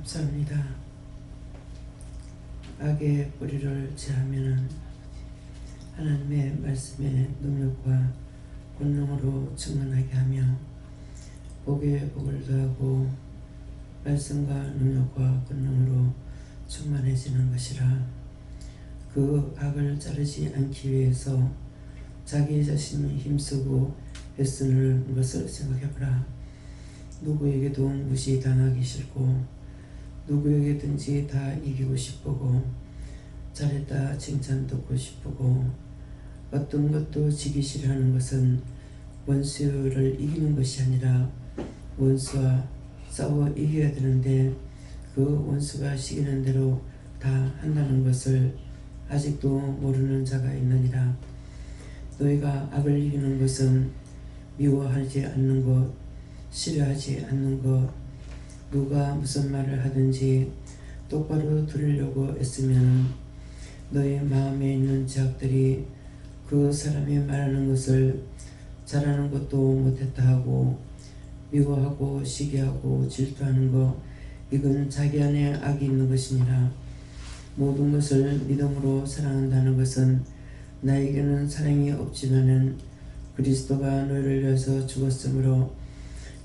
감사합니다. 악의 뿌리를 제하면은 하나님의 말씀의 능력과 권능으로 충만하게 하며 복에 복을 더하고 말씀과 능력과 권능으로 충만해지는 것이라. 그 악을 자르지 않기 위해서 자기 자신이 힘쓰고 애쓰는 것을 생각해보라. 누구에게도 무시당하기 싫고 누구에게든지 다 이기고 싶고 잘했다 칭찬 듣고 싶고 어떤 것도 지기 싫어하는 것은 원수를 이기는 것이 아니라 원수와 싸워 이겨야 되는데 그 원수가 시키는 대로 다 한다는 것을 아직도 모르는 자가 있느니라. 너희가 악을 이기는 것은 미워하지 않는 것, 싫어하지 않는 것, 누가 무슨 말을 하든지 똑바로 들으려고 애쓰면 너희 마음에 있는 죄악들이 그 사람이 말하는 것을 잘하는 것도 못했다 하고 미워하고 시기하고 질투하는 것, 이건 자기 안에 악이 있는 것이니라. 모든 것을 믿음으로 사랑한다는 것은 나에게는 사랑이 없지만은 그리스도가 너희를 위해서 죽었으므로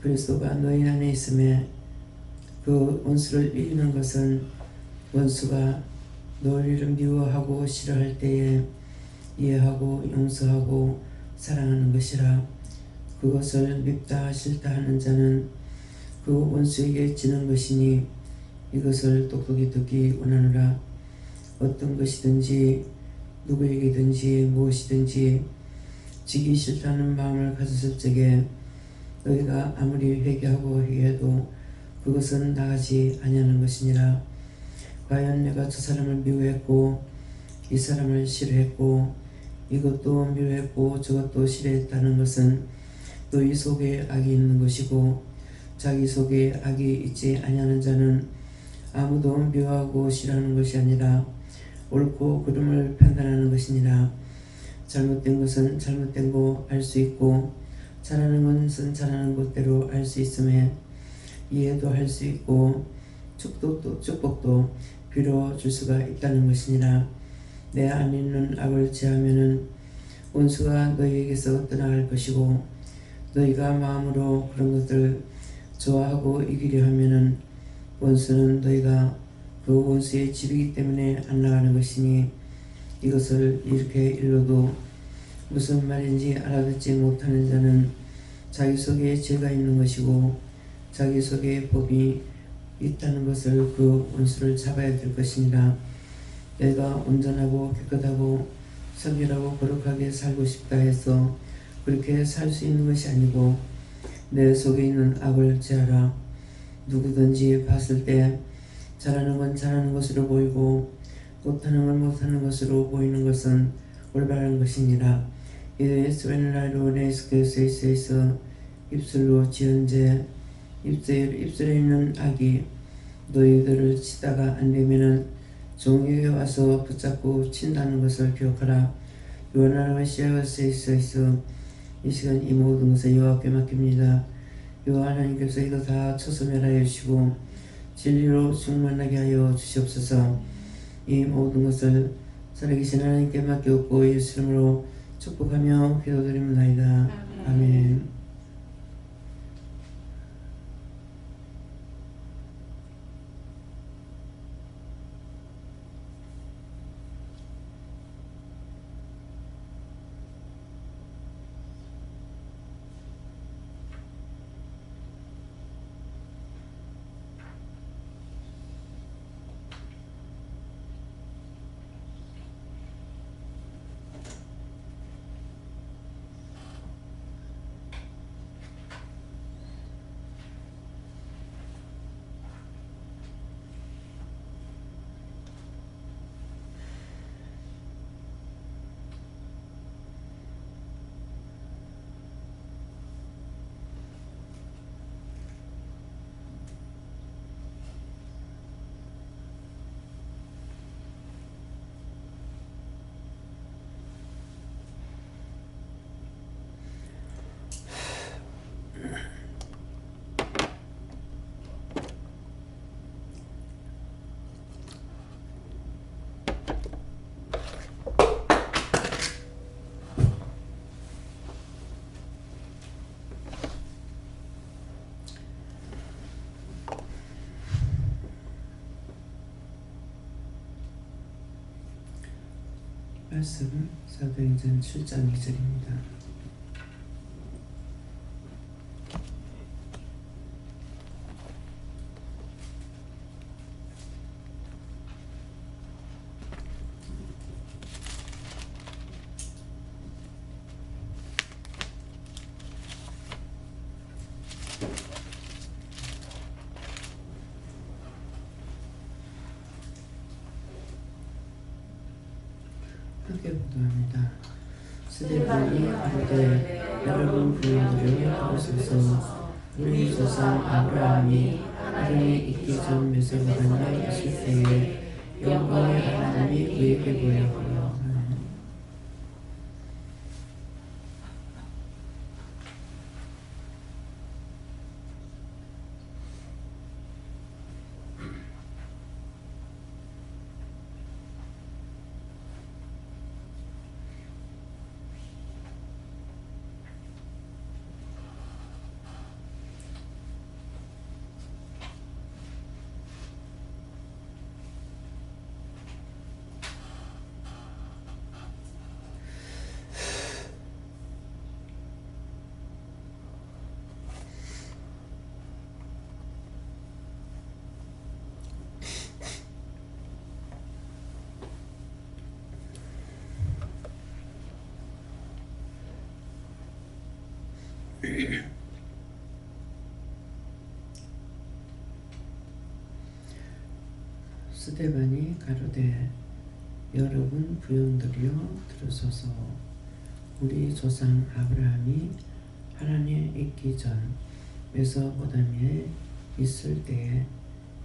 그리스도가 너희 안에 있음에 그 원수를 이기는 것은 원수가 너희를 미워하고 싫어할 때에 이해하고 용서하고 사랑하는 것이라. 그것을 밉다 싫다 하는 자는 그 원수에게 지는 것이니 이것을 똑똑히 듣기 원하노라. 어떤 것이든지 누구에게든지 무엇이든지 지기 싫다는 마음을 가졌을 적에 너희가 아무리 회개하고 회개해도 그것은 나가지 아니하는 것이니라. 과연 내가 저 사람을 미워했고 이 사람을 싫어했고 이것도 미워했고 저것도 싫어했다는 것은 너희 속에 악이 있는 것이고 자기 속에 악이 있지 아니하는 자는 아무도 미워하고 싫어하는 것이 아니라 옳고 그름을 판단하는 것이니라. 잘못된 것은 잘못된 거 알 수 있고 잘하는 것은 잘하는 것대로 알 수 있음에 이해도 할 수 있고 축복도 빌어줄 수가 있다는 것이니라. 내 안에 있는 악을 제하면은 원수가 너희에게서 떠나갈 것이고 너희가 마음으로 그런 것들 좋아하고 이기려 하면은 원수는 너희가 그 원수의 집이기 때문에 안 나가는 것이니 이것을 이렇게 일러도 무슨 말인지 알아듣지 못하는 자는 자기 속에 죄가 있는 것이고 자기 속에 법이 있다는 것을 그 원수를 잡아야 될 것이니라. 내가 온전하고 깨끗하고 성결하고 거룩하게 살고 싶다 해서 그렇게 살 수 있는 것이 아니고 내 속에 있는 악을 제하라. 누구든지 봤을 때 잘하는 건 잘하는 것으로 보이고 못하는 건 못하는 것으로 보이는 것은 올바른 것이니라. 이에서 웬라이로 네스케스에서 입술로 지은 죄 입술에 있는 악이 너희들을 치다가 안 되면은 종에게 와서 붙잡고 친다는 것을 기억하라. 요한하나님의 시작에 있어 이 시간 이 모든 것을 여호와께 맡깁니다. 여호와 하나님께서 이거 다 처소멸하여 주시고 진리로 충만하게 하여 주시옵소서. 이 모든 것을 살아계신 하나님께 맡겼고 예수 이름으로 축복하며 기도드립니다. 아멘. 말씀 사도행전 7장 2절입니다. 함께 기도합니다. 스데반이 가로되 여러분 부모들여 들으소서. 우리 조상 아브라함이 하나님에 있기 전 메소포타미아에 있을 때에 영광의 하나님이 그에게 보여. 스데반이 가로되 여러분 부형들이여 들으소서. 우리 조상 아브라함이 하나님에 있기 전 메소포타미아에 있을 때에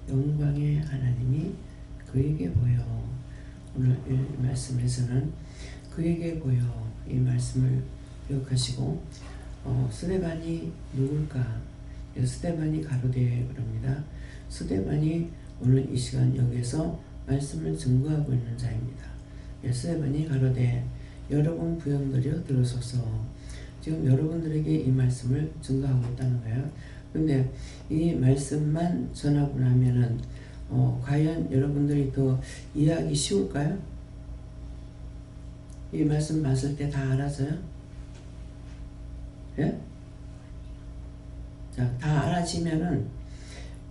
영광의 하나님이 그에게 보여. 오늘 이 말씀에서는 그에게 보여 이 말씀을 기억하시고 스데반이 누굴까? 스데반이 가로되 그럽니다. 스데반이 오늘 이 시간 여기에서 말씀을 증거하고 있는 자입니다. 스데반이 가로되 여러분 부형들이여 들으소서. 지금 여러분들에게 이 말씀을 증거하고 있다는 거예요. 근데 이 말씀만 전하고 나면은 과연 여러분들이 더 이해하기 쉬울까요? 이 말씀 봤을 때 다 알아져요? 예? 자, 다 알아지면은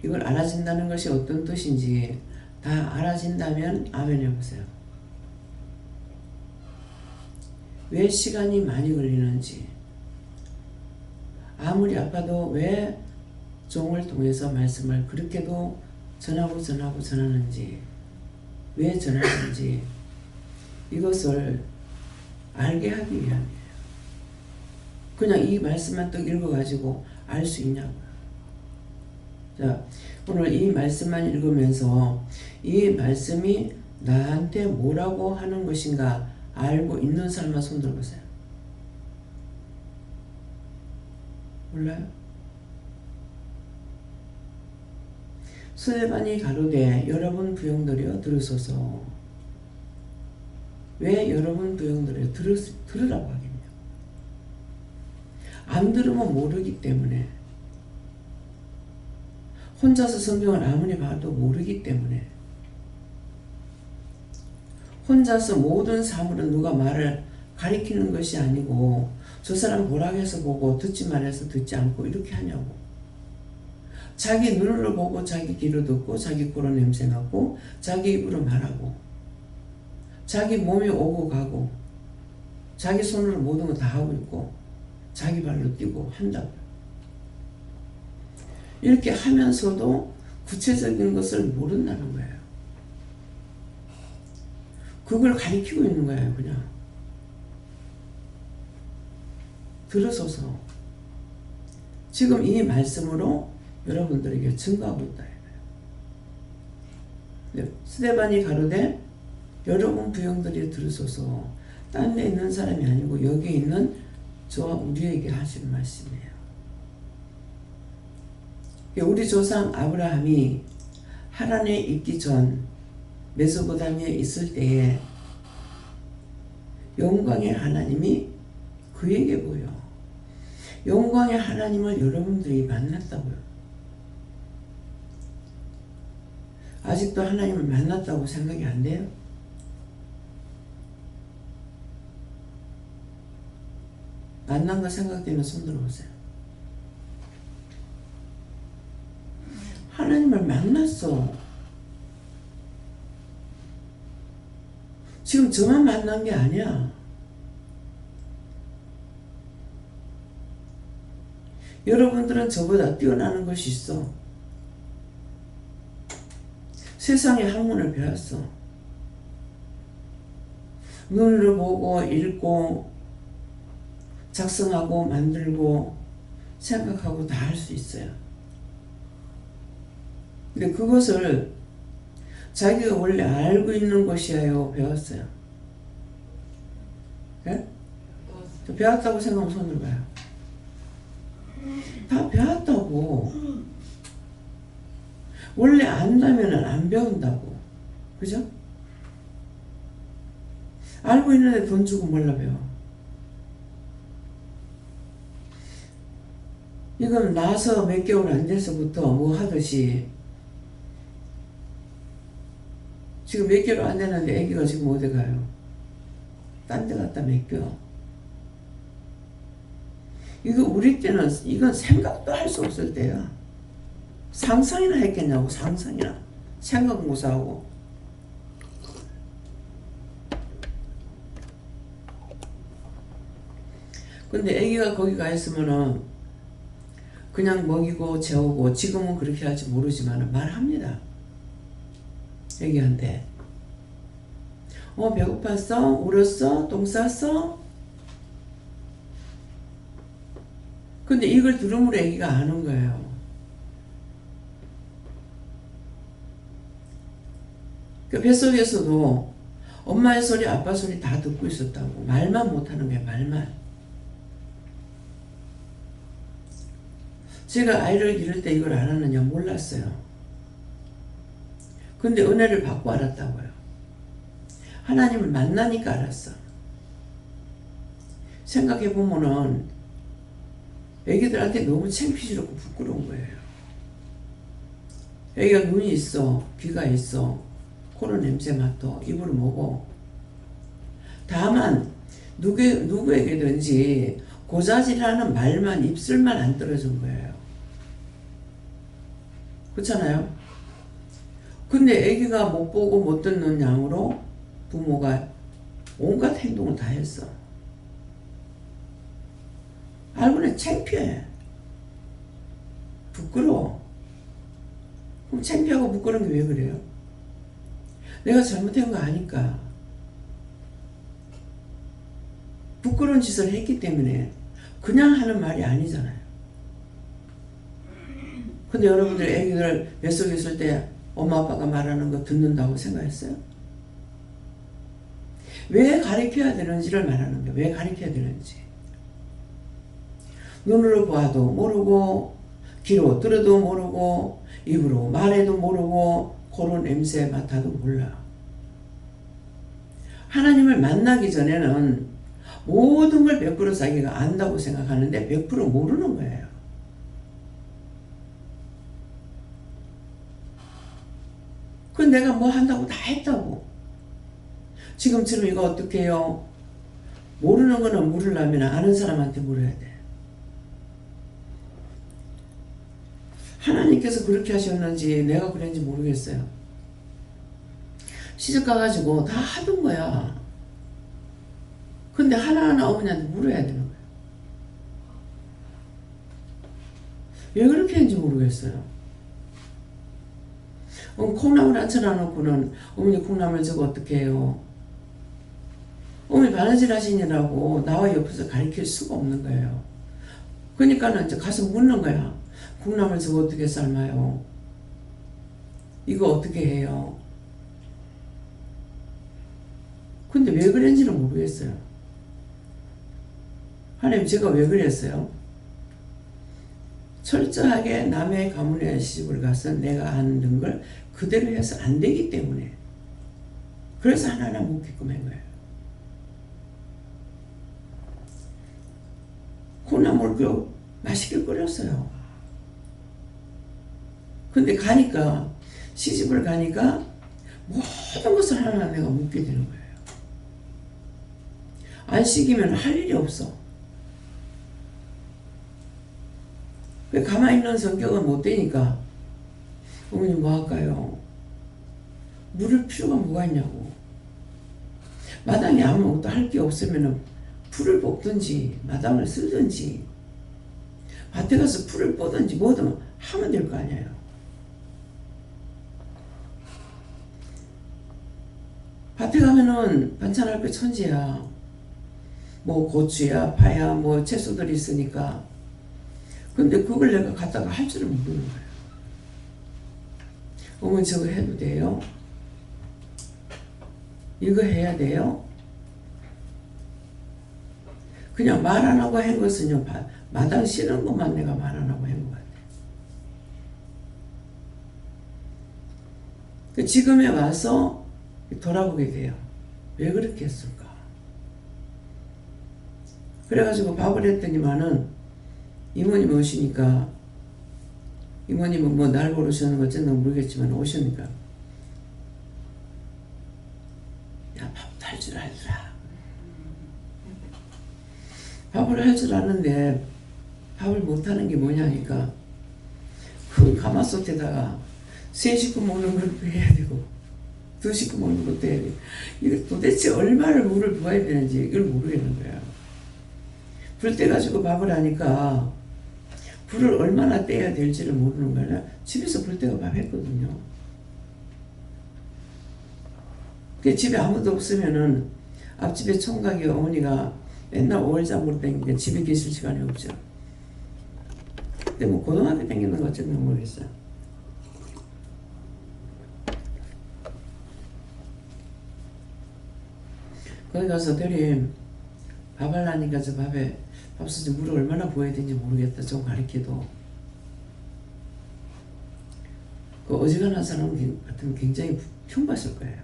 이걸 알아진다는 것이 어떤 뜻인지 다 알아진다면 아멘 해보세요. 왜 시간이 많이 걸리는지, 아무리 아파도 왜 종을 통해서 말씀을 그렇게도 전하는지, 왜 전하는지 이것을 알게 하기 위함이에요. 그냥 이 말씀만 또 읽어가지고 알 수 있냐고요. 자, 오늘 이 말씀만 읽으면서 이 말씀이 나한테 뭐라고 하는 것인가 알고 있는 사람만 손 들어보세요. 몰라요? 스데반이 가로되 여러분 부형들이여 들으소서. 왜 여러분 부형들이여 들으라고 하겠냐? 안 들으면 모르기 때문에, 혼자서 성경을 아무리 봐도 모르기 때문에, 혼자서 모든 사물은 누가 말을 가리키는 것이 아니고 저 사람 보라고 해서 보고 듣지 말아서 듣지 않고 이렇게 하냐고. 자기 눈으로 보고 자기 귀로 듣고 자기 코로 냄새 맡고 자기 입으로 말하고 자기 몸이 오고 가고 자기 손으로 모든 거 다 하고 있고 자기 발로 뛰고 한다고요. 이렇게 하면서도 구체적인 것을 모른다는 거예요. 그걸 가리키고 있는 거예요. 그냥 들으소서. 지금 이 말씀으로 여러분들에게 증거하고 있다. 스데반이 가로되 여러분 부형들이 들으소서. 딴 데 있는 사람이 아니고 여기 있는 저와 우리에게 하시는 말씀이에요. 우리 조상 아브라함이 하란에 있기 전 메소포타미아에 있을 때에 영광의 하나님이 그에게 보여. 영광의 하나님을 여러분들이 만났다고요. 아직도 하나님을 만났다고 생각이 안 돼요? 만난 거 생각되면 손 들어보세요. 하나님을 만났어. 지금 저만 만난 게 아니야. 여러분들은 저보다 뛰어나는 것이 있어. 세상의 학문을 배웠어. 눈으로 보고 읽고 작성하고 만들고 생각하고 다 할 수 있어요. 근데 그것을 자기가 원래 알고 있는 것이에요, 배웠어요? 예? 배웠다고 생각하면 손을 봐요. 다 배웠다고. 원래 안다면 안 배운다고. 그죠? 알고 있는데 돈 주고 몰라 배워. 이건 나서 몇 개월 안 돼서부터 뭐 하듯이 지금 몇 개월 안 됐는데 애기가 지금 어디 가요? 딴 데 갖다 맡겨. 이거 우리 때는 이건 생각도 할 수 없을 때야. 상상이나 했겠냐고. 상상이나. 생각 못하고. 근데 애기가 거기 가 있으면은 그냥 먹이고 재우고, 지금은 그렇게 할지 모르지만 말합니다. 애기한테. 배고팠어? 울었어? 똥 쌌어? 근데 이걸 들음으로 애기가 아는 거예요. 그 뱃속에서도 엄마의 소리, 아빠 소리 다 듣고 있었다고. 말만 못하는 거야, 말만. 제가 아이를 기를 때 이걸 알았느냐? 몰랐어요. 근데 은혜를 받고 알았다고요. 하나님을 만나니까 알았어. 생각해보면은 애기들한테 너무 창피스럽고 부끄러운 거예요. 애기가 눈이 있어, 귀가 있어, 코로 냄새 맡아, 입으로 먹어. 다만 누구에게든지 고자질하는 말만, 입술만 안 떨어진 거예요. 그렇잖아요? 근데 애기가 못 보고 못 듣는 양으로 부모가 온갖 행동을 다 했어. 알고는 창피해. 부끄러워. 그럼 창피하고 부끄러운 게 왜 그래요? 내가 잘못한 거 아니까. 부끄러운 짓을 했기 때문에 그냥 하는 말이 아니잖아요. 근데 여러분들 애기들 뱃속에 있을 때 엄마 아빠가 말하는 거 듣는다고 생각했어요? 왜 가르쳐야 되는지를 말하는 거예요. 왜 가르쳐야 되는지. 눈으로 봐도 모르고, 귀로 들어도 모르고, 입으로 말해도 모르고, 코로 냄새 맡아도 몰라. 하나님을 만나기 전에는 모든 걸 100% 자기가 안다고 생각하는데 100% 모르는 거예요. 그 내가 뭐 한다고 다 했다고. 지금처럼 이거 어떻게 해요? 모르는 거는 물으려면 아는 사람한테 물어야 돼. 하나님께서 그렇게 하셨는지 내가 그랬는지 모르겠어요. 시집 가가지고 다 하던 거야. 근데 하나하나 어머니한테 물어야 되는 거야. 왜 그렇게 했는지 모르겠어요. 콩나물 한천 안 넣고는 어머니 콩나물 저거 어떻게 해요? 어머니 바느질 하시느라고 나와 옆에서 가르칠 수가 없는 거예요. 그러니까는 이제 가서 묻는 거야. 콩나물 저거 어떻게 삶아요? 이거 어떻게 해요? 근데 왜 그랬는지는 모르겠어요. 하나님 제가 왜 그랬어요? 철저하게 남의 가문에 시집을 가서 내가 아는 걸 그대로 해서 안 되기 때문에. 그래서 하나하나 묻게끔 한 거예요. 콩나물 맛있게 끓였어요. 근데 가니까, 시집을 가니까 모든 것을 하나하나 내가 묻게 되는 거예요. 안 시키면 할 일이 없어. 가만히 있는 성격은 못 되니까 어머니 뭐 할까요? 물을 필요가 뭐가 있냐고. 마당에 아무것도 할 게 없으면 풀을 뽑든지 마당을 쓸든지 밭에 가서 풀을 뽑든지 뭐든 하면 될 거 아니에요. 밭에 가면은 반찬할 게 천지야. 뭐 고추야 파야 뭐 채소들이 있으니까. 근데 그걸 내가 갖다가 할 줄을 모르는 거예요. 어머니 저거 해도 돼요? 이거 해야 돼요? 그냥 말 안 하고 한 것은요, 마당 씌는 것만 내가 말 안 하고 한 것 같아요. 지금에 와서 돌아보게 돼요. 왜 그렇게 했을까? 그래가지고 밥을 했더니만은 이모님 오시니까, 이모님은 뭐 날 보러 오시는 건지는 모르겠지만 오시니까 야, 밥도 할 줄 알더라. 밥을 할 줄 아는데 밥을 못하는 게 뭐냐니까 그 가마솥에다가 3식구 먹는 것도 해야 되고 2식구 먹는 것도 해야 되고 이거 도대체 얼마를 물을 부어야 되는지 이걸 모르겠는 거야. 불 떼가지고 밥을 하니까 불을 얼마나 떼야 될지를 모르는 거야. 집에서 불 떼고 밥 했거든요. 집에 아무도 없으면은 앞집에 총각이 어머니가 맨날 5일장으로 다니니까 집에 계실 시간이 없죠. 근데 뭐 고등학교 다니는 거 어쨌든 모르겠어요. 거기 가서 대림 밥 하려니까 저 밥에 밥솥에 물을 얼마나 부어야 되는지 모르겠다. 좀 가르쳐도. 그 어지간한 사람 같으면 굉장히 흉봤을 거예요.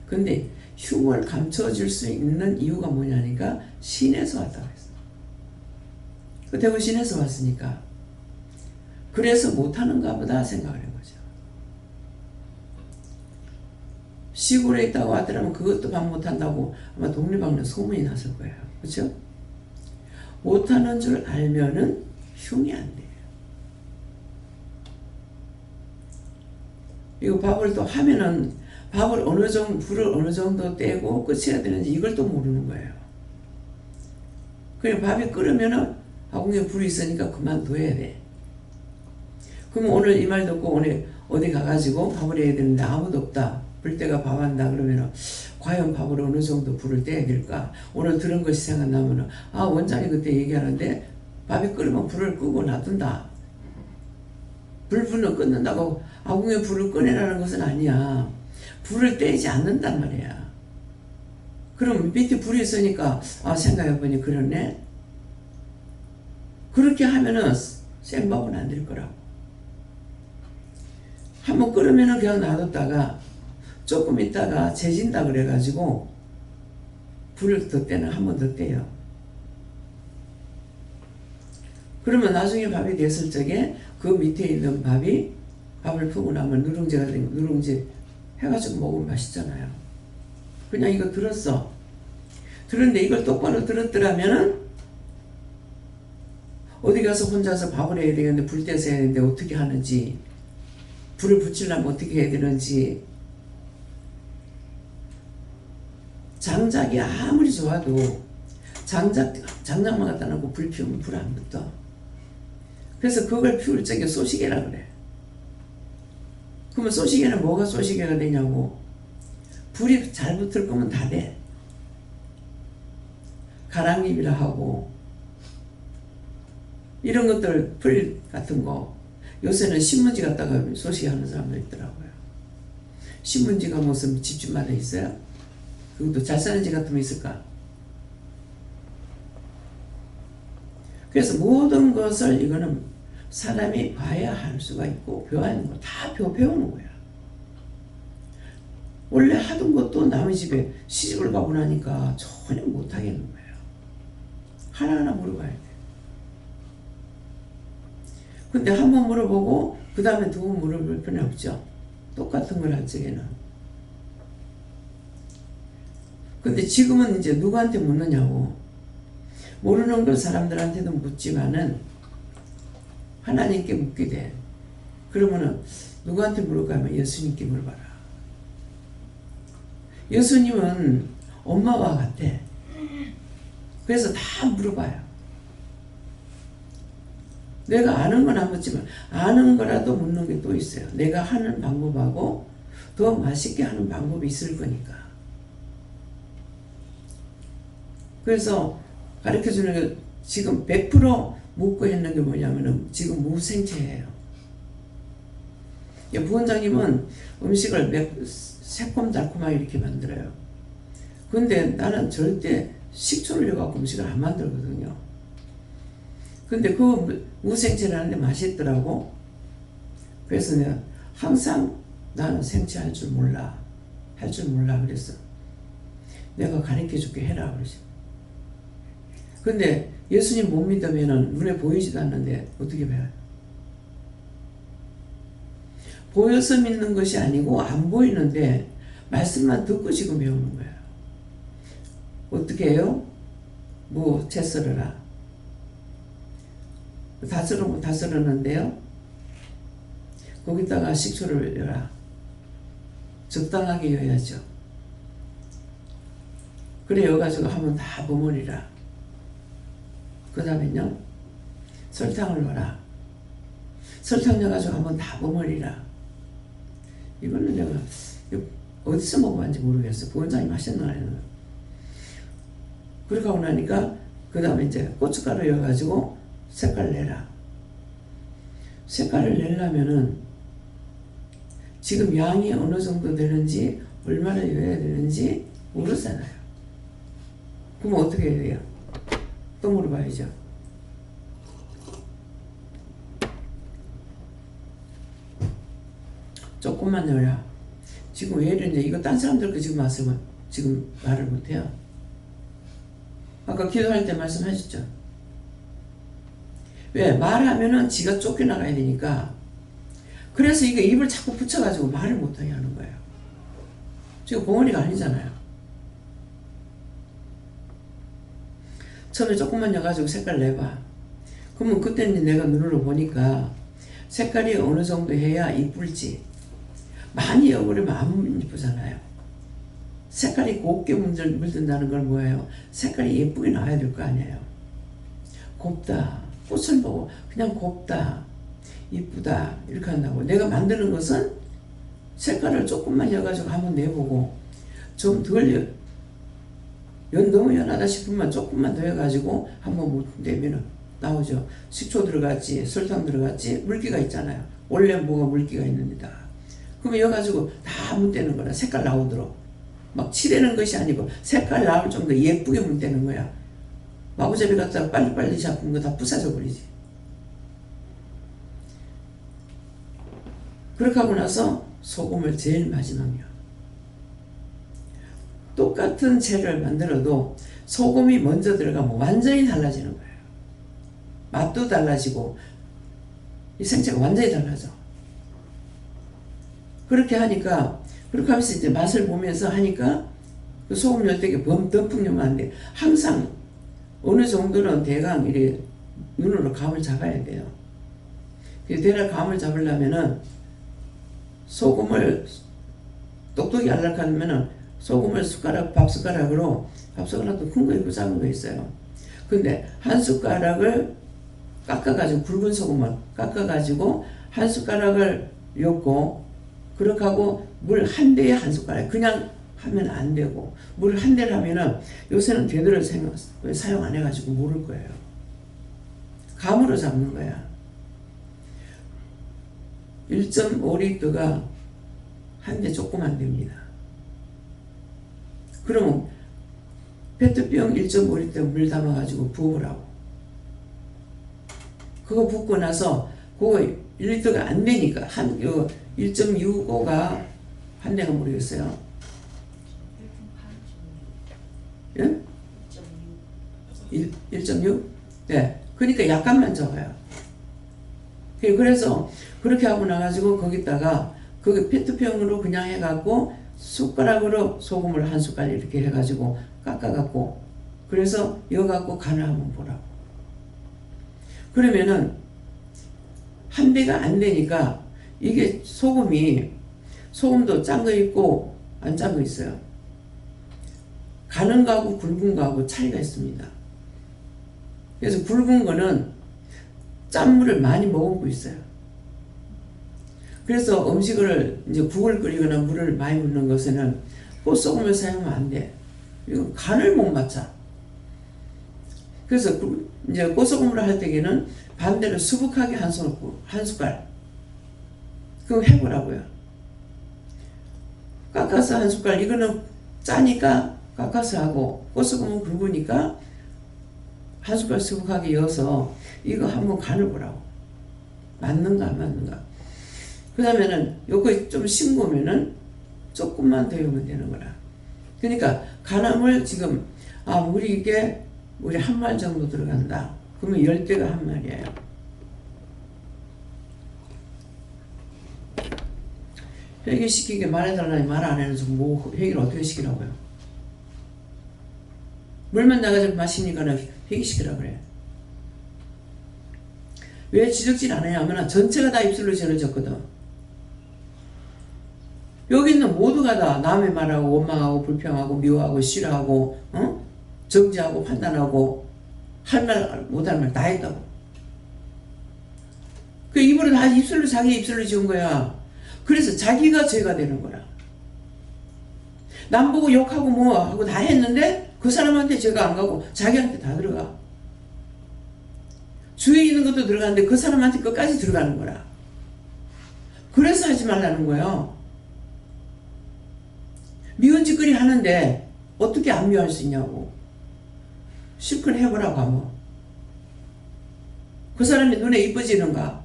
근데 흉을 감춰줄 수 있는 이유가 뭐냐니까 시내에서 왔다고 했어. 그 대구 시내에서 왔으니까 그래서 못하는가 보다 생각을 한 거죠. 시골에 있다고 하더라면 그것도 밥 못한다고 아마 동네방네 소문이 났을 거예요. 그렇죠? 못하는 줄 알면은 흉이 안 돼요. 이거 밥을 또 하면은 밥을 어느 정도, 불을 어느 정도 떼고 끝이야 되는지 이걸 또 모르는 거예요. 그냥 밥이 끓으면은 아궁이에 불이 있으니까 그만둬야 돼. 그럼 오늘 이 말 듣고 오늘 어디 가가지고 밥을 해야 되는데 아무도 없다. 불때가 밥 한다 그러면은 과연 밥을 어느 정도 불을 떼야 될까? 오늘 들은 것이 생각나면은 아 원장이 그때 얘기하는데 밥이 끓으면 불을 끄고 놔둔다. 불은 끊는다고 아궁이에 불을 꺼내라는 것은 아니야. 불을 떼지 않는단 말이야. 그럼 밑에 불이 있으니까 아 생각해보니 그러네. 그렇게 하면은 생밥은 안 될 거라고. 한번 끓으면은 그냥 놔뒀다가 조금 있다가 재진다 그래가지고 불을 더 떼는 한 번 더 떼요. 그러면 나중에 밥이 됐을 적에 그 밑에 있는 밥이 밥을 푸고 나면 누룽지가 되고 누룽지 해가지고 먹으면 맛있잖아요. 그냥 이거 들었어. 들었는데 이걸 똑바로 들었더라면은 어디 가서 혼자서 밥을 해야 되겠는데 불 떼서 해야 되는데 어떻게 하는지 불을 붙이려면 어떻게 해야 되는지 장작이 아무리 좋아도 장작만 갖다 놓고 불 피우면 불 안 붙어. 그래서 그걸 피울 적에 소시계라 그래. 그러면 소시계는 뭐가 소시계가 되냐고. 불이 잘 붙을 거면 다 돼. 가랑잎이라 하고 이런 것들 풀 같은 거 요새는 신문지 갖다가 소시계 하는 사람도 있더라고요. 신문지가 무슨 집집마다 있어요? 그것도 잘 사는 집 같으면 있을까? 그래서 모든 것을 이거는 사람이 봐야 할 수가 있고 배워야 하는 거 다 배우는 거야. 원래 하던 것도 남의 집에 시집을 가고 나니까 전혀 못하겠는 거예요. 하나하나 물어봐야 돼. 근데 한 번 물어보고 그 다음에 두 번 물어볼 필요는 없죠. 똑같은 걸 할 적에는. 근데 지금은 이제 누구한테 묻느냐고. 모르는 걸 사람들한테도 묻지만은 하나님께 묻게 돼. 그러면은 누구한테 물을까 하면 예수님께 물어봐라. 예수님은 엄마와 같아. 그래서 다 물어봐요. 내가 아는 건 안 묻지만 아는 거라도 묻는 게 또 있어요. 내가 하는 방법하고 더 맛있게 하는 방법이 있을 거니까. 그래서 가르쳐주는 게 지금 100% 묻고 있는 게 뭐냐면은 지금 무생채예요. 부원장님은 음식을 새콤달콤하게 이렇게 만들어요. 근데 나는 절대 식초를 넣어갖고 음식을 안 만들거든요. 근데 그 무생채라는데 맛있더라고. 그래서 내가 항상 나는 생채 할 줄 몰라. 할 줄 몰라. 그랬어. 내가 가르쳐 줄게 해라. 그러지. 근데 예수님 못 믿으면은 눈에 보이지도 않는데 어떻게 배워요? 보여서 믿는 것이 아니고 안 보이는데 말씀만 듣고 지금 배우는 거예요. 어떻게 해요? 채 썰어라. 다 썰으면 다 썰었는데요. 거기다가 식초를 넣어라. 적당하게 넣어야죠. 그래 여가지고 한번 다 버무리라. 그 다음에요. 설탕을 넣어라. 설탕 넣어가지고 한번 다 버무리라. 이거는 내가 어디서 먹어봤는지 모르겠어. 부원장님 하셨나 아니나. 그렇게 하고 나니까 그 다음에 이제 고춧가루 넣어가지고 색깔을 내라. 색깔을 내려면은 지금 양이 어느 정도 되는지 얼마나 넣어야 되는지 모르잖아요. 그럼 어떻게 해야 돼요? 또 물어봐야죠. 조금만 넣어라. 지금 왜 이러는데 이거 딴 사람들 지금 말씀은 지금 말을 못해요. 아까 기도할 때 말씀하셨죠. 왜? 말하면은 지가 쫓겨나가야 되니까. 그래서 이게 입을 자꾸 붙여가지고 말을 못하게 하는 거예요. 지금 봉헌이가 아니잖아요. 처음에 조금만 넣어가지고 색깔 내봐. 그러면 그때는 내가 눈으로 보니까 색깔이 어느 정도 해야 이쁠지. 많이 넣어버리면 안 이쁘잖아요. 색깔이 곱게 물든다는 건 뭐예요? 색깔이 예쁘게 나와야 될 거 아니에요. 곱다. 꽃을 보고 그냥 곱다. 이쁘다. 이렇게 한다고. 내가 만드는 것은 색깔을 조금만 넣어가지고 한번 내보고 좀 덜 너무 연하다 싶으면 조금만 더 해가지고 한번 내면은 나오죠. 식초 들어갔지, 설탕 들어갔지, 물기가 있잖아요. 원래 뭐가 물기가 있는데다. 그러면 여가지고 다 문대는 거라. 색깔 나오도록. 막 칠하는 것이 아니고 색깔 나올 정도 예쁘게 문대는 거야. 마구잡이 갖다가 빨리빨리 잡은 거 다 부사져 버리지. 그렇게 하고 나서 소금을 제일 마지막이야. 똑같은 채를 만들어도 소금이 먼저 들어가면 완전히 달라지는 거예요. 맛도 달라지고 이 생채가 완전히 달라져. 그렇게 하니까 그렇게 하면서 이제 맛을 보면서 하니까 그 소금 넣을 때 덤풍 넣으면 안 돼. 항상 어느 정도는 대강 이렇게 눈으로 감을 잡아야 돼요. 대략 감을 잡으려면은 소금을 똑똑히 알락하면은 소금을 밥숟가락으로 밥숟가락도 큰 거 있고 작은 거 있어요. 근데 한 숟가락을 깎아가지고 굵은 소금을 깎아가지고 한 숟가락을 엮고 그렇게 하고 물 한 대에 한 숟가락 그냥 하면 안 되고 물 한 대를 하면은 요새는 제대로 사용 안 해가지고 모를 거예요. 감으로 잡는 거야. 1.5리터가 한 대 조그만 됩니다. 그러면 페트병 1.5리터 물 담아가지고 부으라고. 그거 붓고 나서 그거 1리터가 안 되니까 1.65가 한 대가 모르겠어요. 예? 1.6? 네. 그러니까 약간만 적어요. 그래서 그렇게 하고 나가지고 거기다가 거기 페트병으로 그냥 해갖고 숟가락으로 소금을 한 숟갈 이렇게 해가지고 깎아갖고 그래서 이거 갖고 간을 한번 보라고. 그러면은 한 배가 안 되니까 이게 소금도 짠 거 있고 안 짠 거 있어요. 가는 거하고 굵은 거하고 차이가 있습니다. 그래서 굵은 거는 짠물을 많이 머금고 있어요. 그래서 음식을 이제 국을 끓이거나 물을 많이 붓는 것에는 꽃소금을 사용하면 안 돼. 이건 간을 못 맞춰. 그래서 이제 꽃소금을 할 때에는 반대로 수북하게 한 숟갈. 그거 해보라고요. 깎아서 한 숟갈. 이거는 짜니까 깎아서 하고, 꽃소금은 굵으니까 한 숟갈 수북하게 넣어서 이거 한번 간을 보라고. 맞는가 안 맞는가. 그 다음에는 요거 좀 싱거우면은 조금만 더 넣으면 되는 거라. 그러니까 간함을 지금 물이 한 말 정도 들어간다. 그러면 10개가 한 말이에요. 회개시키게 말해달라니 말 안 해서 뭐 회개를 어떻게 시키라고요? 물만 나가지고 마시니까 회개시키라고 그래. 왜 지적질 안 하냐면 전체가 다 입술로 죄를 졌거든. 여기 있는 모두가 다 남의 말하고 원망하고 불평하고 미워하고 싫어하고 정지하고 판단하고 할 말 못할 말 다 했다고. 그 입으로 다 자기 입술로 지은 거야. 그래서 자기가 죄가 되는 거야. 남 보고 욕하고 뭐 하고 다 했는데 그 사람한테 죄가 안 가고 자기한테 다 들어가. 주위에 있는 것도 들어가는데 그 사람한테 끝까지 들어가는 거라. 그래서 하지 말라는 거예요. 미운 짓거리 하는데 어떻게 안 미워할 수 있냐고. 실컷 해보라고 하면. 그 사람이 눈에 이뻐지는가?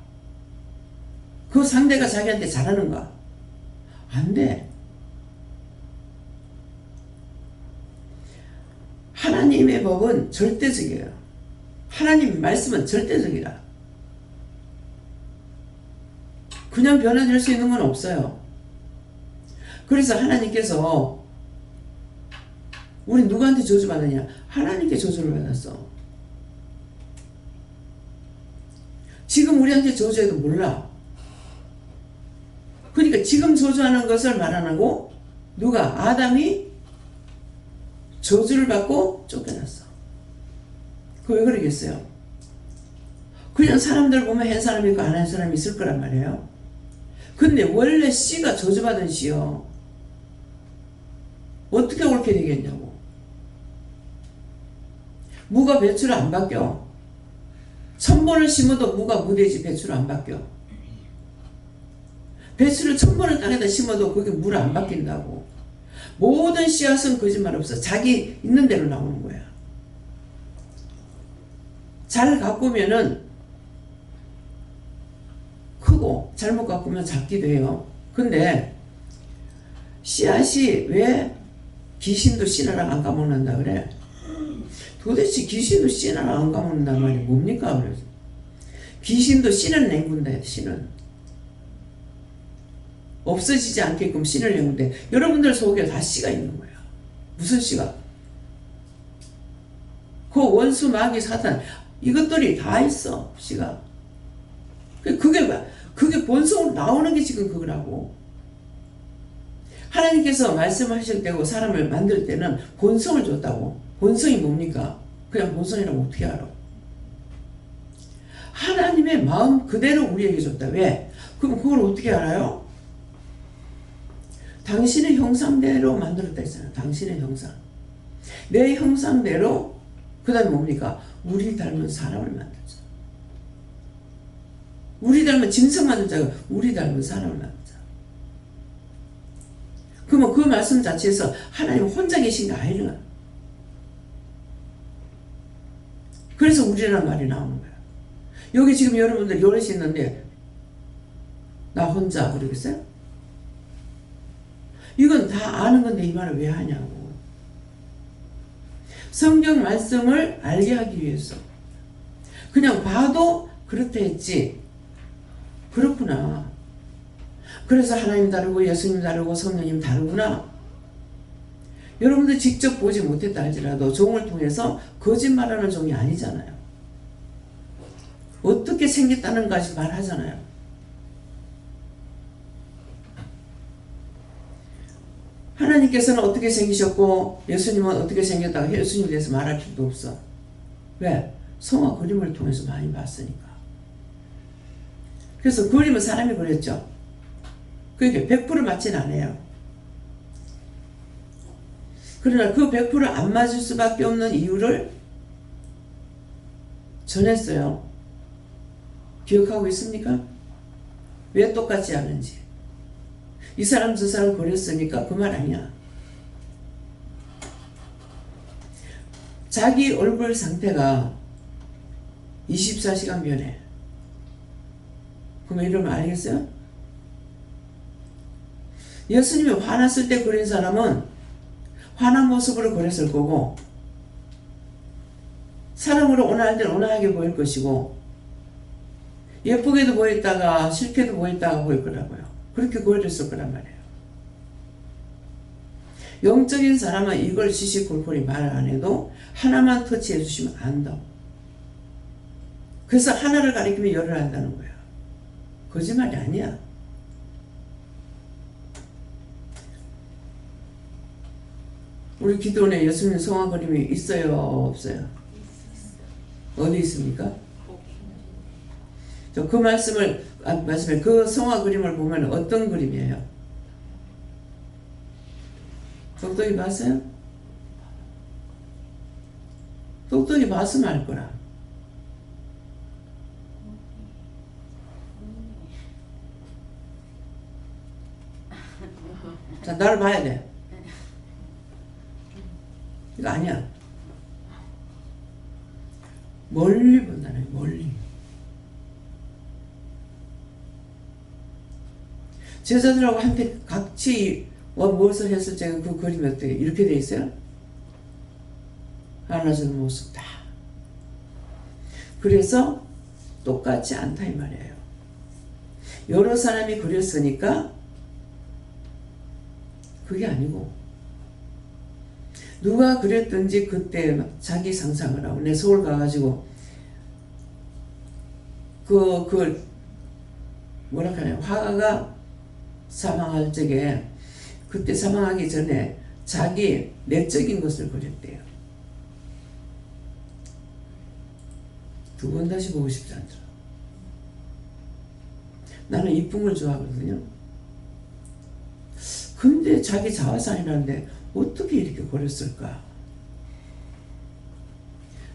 그 상대가 자기한테 잘하는가? 안 돼. 하나님의 법은 절대적이에요. 하나님 말씀은 절대적이라. 그냥 변화될 수 있는 건 없어요. 그래서 하나님께서 우리 누구한테 저주받느냐? 하나님께 저주를 받았어. 지금 우리한테 저주해도 몰라. 그러니까 지금 저주하는 것을 말 안 하고 누가? 아담이 저주를 받고 쫓겨났어. 그 왜 그러겠어요? 그냥 사람들 보면 한 사람이 있고 안 한 사람이 있을 거란 말이에요. 근데 원래 씨가 저주받은 씨요. 어떻게 옳게 되겠냐고. 무가 배추를 안 바뀌어. 천번을 심어도 무가 무되지 배추를 안 바뀌어. 배추를 1000번을 땅에다 심어도 그게 물 안 바뀐다고. 모든 씨앗은 거짓말 없어. 자기 있는 대로 나오는 거야. 잘 가꾸면은 크고 잘못 가꾸면 작기도 해요. 근데 씨앗이 왜 귀신도 씨나랑 안 까먹는다 그래? 도대체 귀신도 씨나랑 안 까먹는단 말이 뭡니까? 그래서 귀신도 씨는 냉군데 씨는 없어지지 않게끔 씨를 내는데 여러분들 속에 다 씨가 있는 거야. 무슨 씨가? 그 원수 마귀 사탄 이것들이 다 있어. 씨가. 그게 본성으로 나오는 게 지금 그거라고. 하나님께서 말씀하실 때고 사람을 만들 때는 본성을 줬다고. 본성이 뭡니까? 그냥 본성이라고 어떻게 알아? 하나님의 마음 그대로 우리에게 줬다. 왜? 그럼 그걸 어떻게 알아요? 당신의 형상대로 만들었다 했잖아요. 당신의 형상. 내 형상대로 그 다음에 뭡니까? 우리 닮은 사람을 만들자. 우리 닮은 짐승 만들자고 우리 닮은 사람을 만들자. 그러면 그 말씀 자체에서 하나님 혼자 계신 거 아니냐? 그래서 우리라는 말이 나오는 거야. 여기 지금 여러분들 여럿이 있는데 나 혼자 그러겠어요? 이건 다 아는 건데 이 말을 왜 하냐고. 성경 말씀을 알게 하기 위해서. 그냥 봐도 그렇다 했지. 그렇구나. 그래서 하나님 다르고 예수님 다르고 성령님 다르구나. 여러분들 직접 보지 못했다 할지라도 종을 통해서 거짓말하는 종이 아니잖아요. 어떻게 생겼다는 것까지 말하잖아요. 하나님께서는 어떻게 생기셨고 예수님은 어떻게 생겼다고 예수님에 대해서 말할 필요도 없어. 왜? 성화 그림을 통해서 많이 봤으니까. 그래서 그림은 사람이 그렸죠. 그러니까 100% 맞진 않아요. 그러나 그 100%안 맞을 수밖에 없는 이유를 전했어요. 기억하고 있습니까? 왜 똑같지 않은지. 이 사람 저 사람 그랬으니까 그 말 아니야. 자기 얼굴 상태가 24시간 변해. 그러면 이러면 알겠어요? 예수님이 화났을 때 그린 사람은 화난 모습으로 그렸을 거고 사람으로 온화할 때는 온화하게 보일 것이고 예쁘게도 보였다가 싫게도 보였다가 보일 거라고요. 그렇게 그렸을 거란 말이에요. 영적인 사람은 이걸 시시콜콜이 말 안 해도 하나만 터치해 주시면 안다고. 그래서 하나를 가리키면 열을 한다는 거야. 거짓말이 아니야. 우리 기도원에 예수님 성화 그림이 있어요? 없어요? 어디 있습니까? 그 말씀을 그 성화 그림을 보면 어떤 그림이에요? 똑똑히 봤어요? 똑똑히 봤으면 알 거라. 자, 나를 봐야 돼. 이거 아니야. 멀리 본다네, 멀리. 제자들하고 한테 같이 무엇을 했을 때 그 그림이 어떻게 이렇게 돼 있어요? 안아주는 모습 다. 그래서 똑같지 않다 이 말이에요. 여러 사람이 그렸으니까 그게 아니고 누가 그랬든지 그때 자기 상상을 하고 내 서울 가가지고 뭐라 하냐 화가가 사망할 적에 그때 사망하기 전에 자기 내적인 것을 그렸대요. 두 번 다시 보고 싶지 않더라. 나는 이쁜 걸 좋아하거든요. 근데 자기 자화상이라는데 어떻게 이렇게 그렸을까?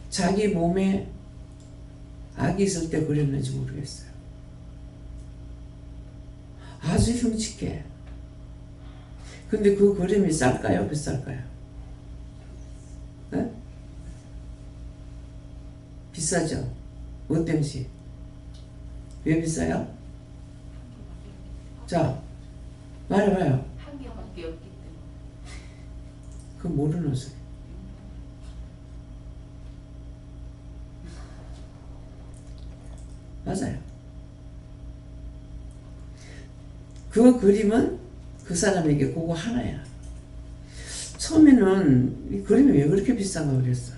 자기 몸에 악이 있을 때 그렸는지 모르겠어요. 아주 흉측해. 근데 그 그림이 쌀까요? 비쌀까요? 네? 비싸죠? 뭐 때문에? 왜 비싸요? 자, 말해봐요. 한 개밖에 없기 때문에. 그거 모르는 소리. 맞아요. 그 그림은 그 사람에게 그거 하나야. 처음에는 이 그림이 왜 그렇게 비싼가 그랬어.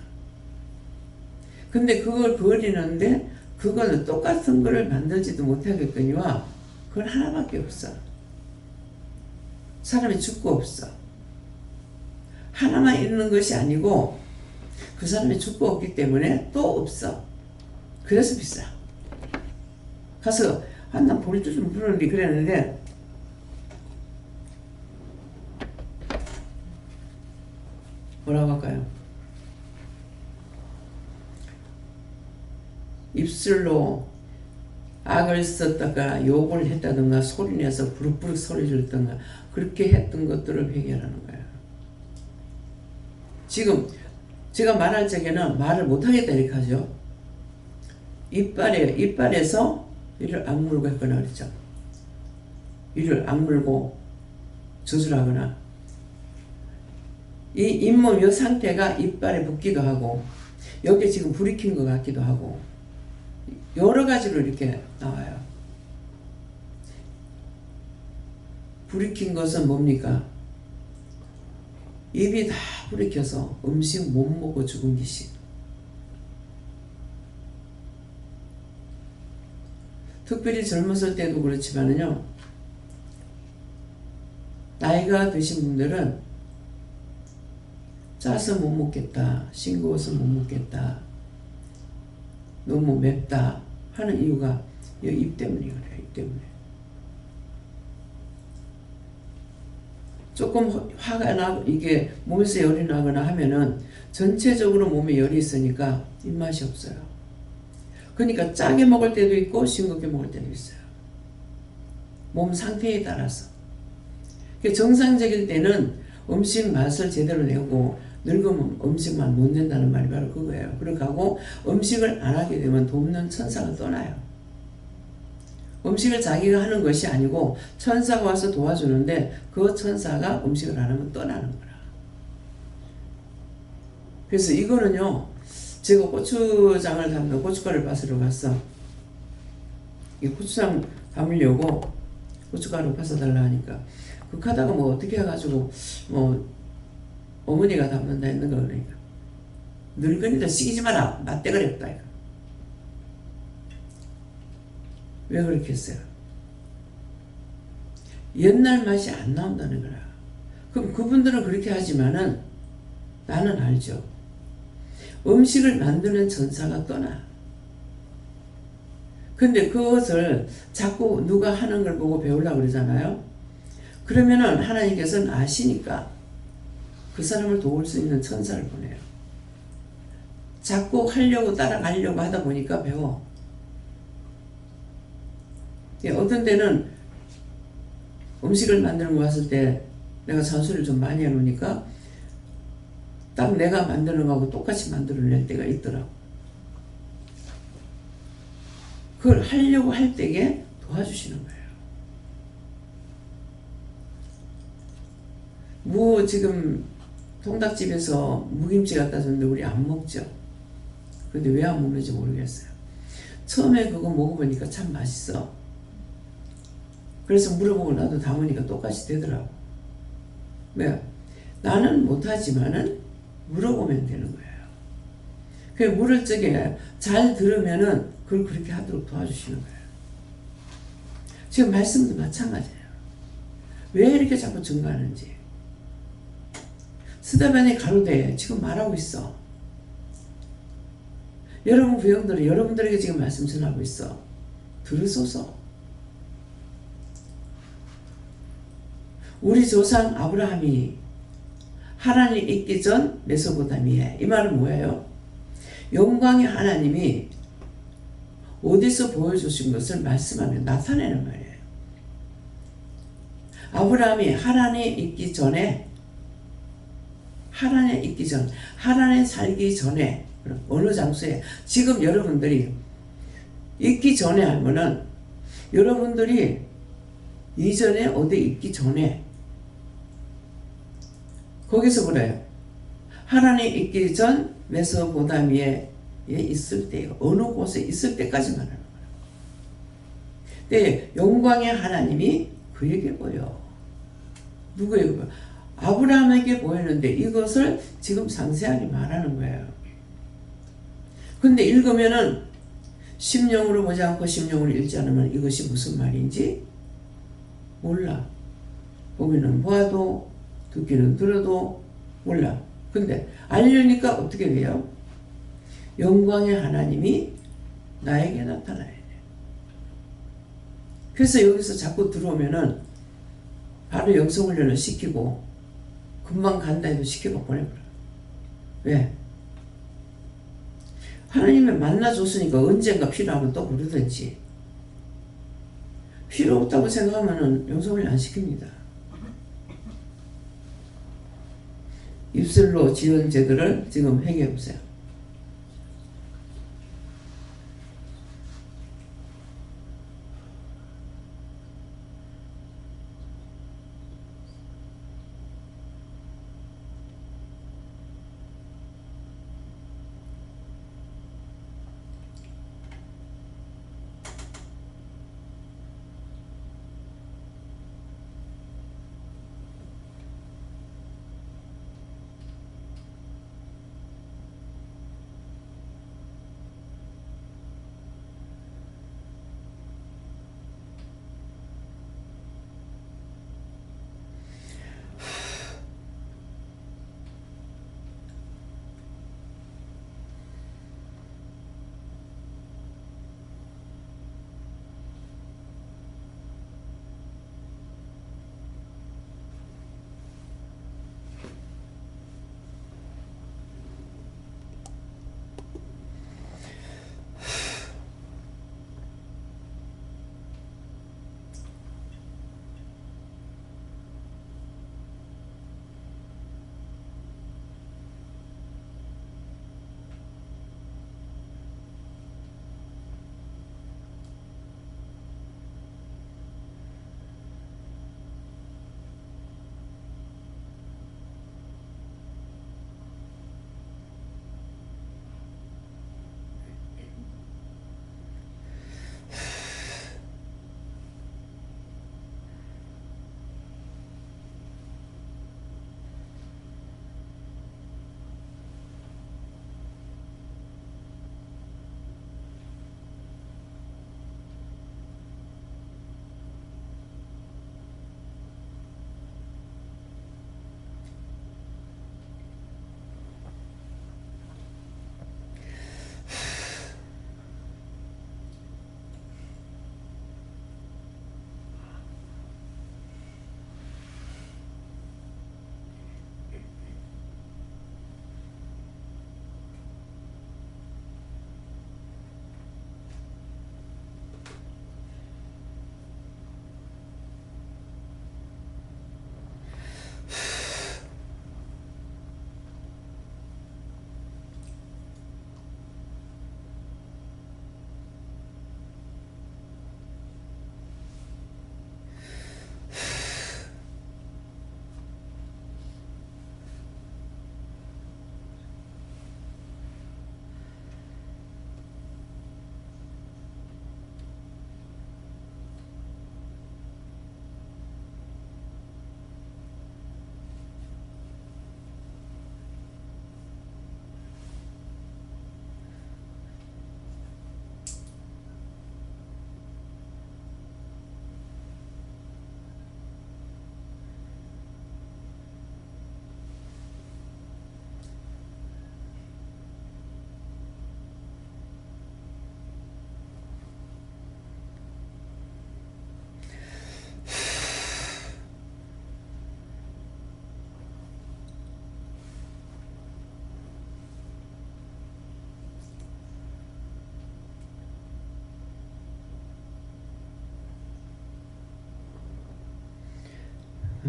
근데 그걸 그리는데 그거는 똑같은 거를 만들지도 못하겠거니와 그건 하나밖에 없어. 사람이 죽고 없어. 하나만 있는 것이 아니고 그 사람이 죽고 없기 때문에 또 없어. 그래서 비싸. 가서 난 볼 줄 좀 모르는데 그랬는데 뭐라고 할까요? 입술로 악을 썼다가 욕을 했다든가 소리내서 부르부르 소리 질렀다든가 그렇게 했던 것들을 회개하는 거예요. 지금 제가 말할 적에는 말을 못하겠다 이렇게 하죠. 이빨에서 이를 악물고 했거나 그랬죠. 이를 악물고 저주를 하거나 이 잇몸 이 상태가 이빨에 붙기도 하고 여기 지금 불이 킨 것 같기도 하고 여러 가지로 이렇게 나와요. 불이 킨 것은 뭡니까? 입이 다 불이 켜서 음식 못 먹고 죽은 기식. 특별히 젊었을 때도 그렇지만은요, 나이가 드신 분들은 짜서 못 먹겠다, 싱거워서 못 먹겠다, 너무 맵다 하는 이유가 입 때문이에요. 입 때문에. 조금 화가 나, 이게 몸에서 열이 나거나 하면은 전체적으로 몸에 열이 있으니까 입맛이 없어요. 그러니까 짜게 먹을 때도 있고 싱겁게 먹을 때도 있어요. 몸 상태에 따라서. 정상적일 때는 음식 맛을 제대로 내고 늙으면 음식만 못 낸다는 말이 바로 그거예요. 그렇게 하고 음식을 안 하게 되면 돕는 천사가 떠나요. 음식을 자기가 하는 것이 아니고 천사가 와서 도와주는데 그 천사가 음식을 안 하면 떠나는 거라. 그래서 이거는요, 제가 고추장을 담는 고춧가루를 밭으로 갔어. 이 고추장 담으려고 고춧가루 파서 달라 하니까 그렇게 하다가 뭐 어떻게 해가지고 뭐 어머니가 담는다 했는 거. 그러니까 늙은이들 시키지 마라, 맞대가리 없다 이거. 왜 그렇게 했어요? 옛날 맛이 안 나온다는 거라. 그럼 그분들은 그렇게 하지만은 나는 알죠. 음식을 만드는 천사가 떠나. 근데 그것을 자꾸 누가 하는 걸 보고 배우려고 그러잖아요. 그러면은 하나님께서는 아시니까 그 사람을 도울 수 있는 천사를 보내요. 자꾸 하려고 따라가려고 하다 보니까 배워. 어떤 때는 음식을 만드는 거 왔을 때 내가 잔소리를 좀 많이 해놓으니까 딱 내가 만드는 거하고 똑같이 만들어낼 때가 있더라고. 그걸 하려고 할 때에 도와주시는 거예요. 무 지금 통닭집에서 무김치 갖다 줬는데 우리 안 먹죠. 근데 왜 안 먹는지 모르겠어요. 처음에 그거 먹어보니까 참 맛있어. 그래서 물어보고 나도 담으니까 똑같이 되더라고. 왜? 나는 못하지만은 물어보면 되는 거예요. 그 물을 적에 잘 들으면은 그걸 그렇게 하도록 도와주시는 거예요. 지금 말씀도 마찬가지예요. 왜 이렇게 자꾸 증가하는지. 스데반의 가로대 지금 말하고 있어. 여러분 부형들은 여러분들에게 지금 말씀 전하고 있어. 들으소서. 우리 조상 아브라함이 하나님 있기 전 메소포타미아에. 이 말은 뭐예요? 영광의 하나님이 어디서 보여주신 것을 말씀하며 나타내는 말이에요. 아브라함이 하나님 있기 전에, 하나님 있기 전, 하나님 살기 전에 어느 장소에, 지금 여러분들이 있기 전에 하면은 여러분들이 이전에 어디 있기 전에 거기서 그래요. 하나님 있기 전 메소포타미아에 있을 때요. 어느 곳에 있을 때까지만 하는 거예요. 근데 영광의 하나님이 그에게 보여. 누구에게 보여? 아브라함에게 보이는데 이것을 지금 상세하게 말하는 거예요. 근데 읽으면은 심령으로 보지 않고 심령으로 읽지 않으면 이것이 무슨 말인지 몰라. 보기는 보아도 듣기는 들어도 몰라. 근데 알려니까 어떻게 돼요? 영광의 하나님이 나에게 나타나야 돼. 그래서 여기서 자꾸 들어오면은 바로 영성훈련을 시키고 금방 간다 해도 시켜서 보내버려. 왜? 하나님을 만나줬으니까 언젠가 필요하면 또 부르든지. 필요 없다고 생각하면은 영성훈련 안 시킵니다. 입술로 지은 죄들을 지금 회개해 보세요.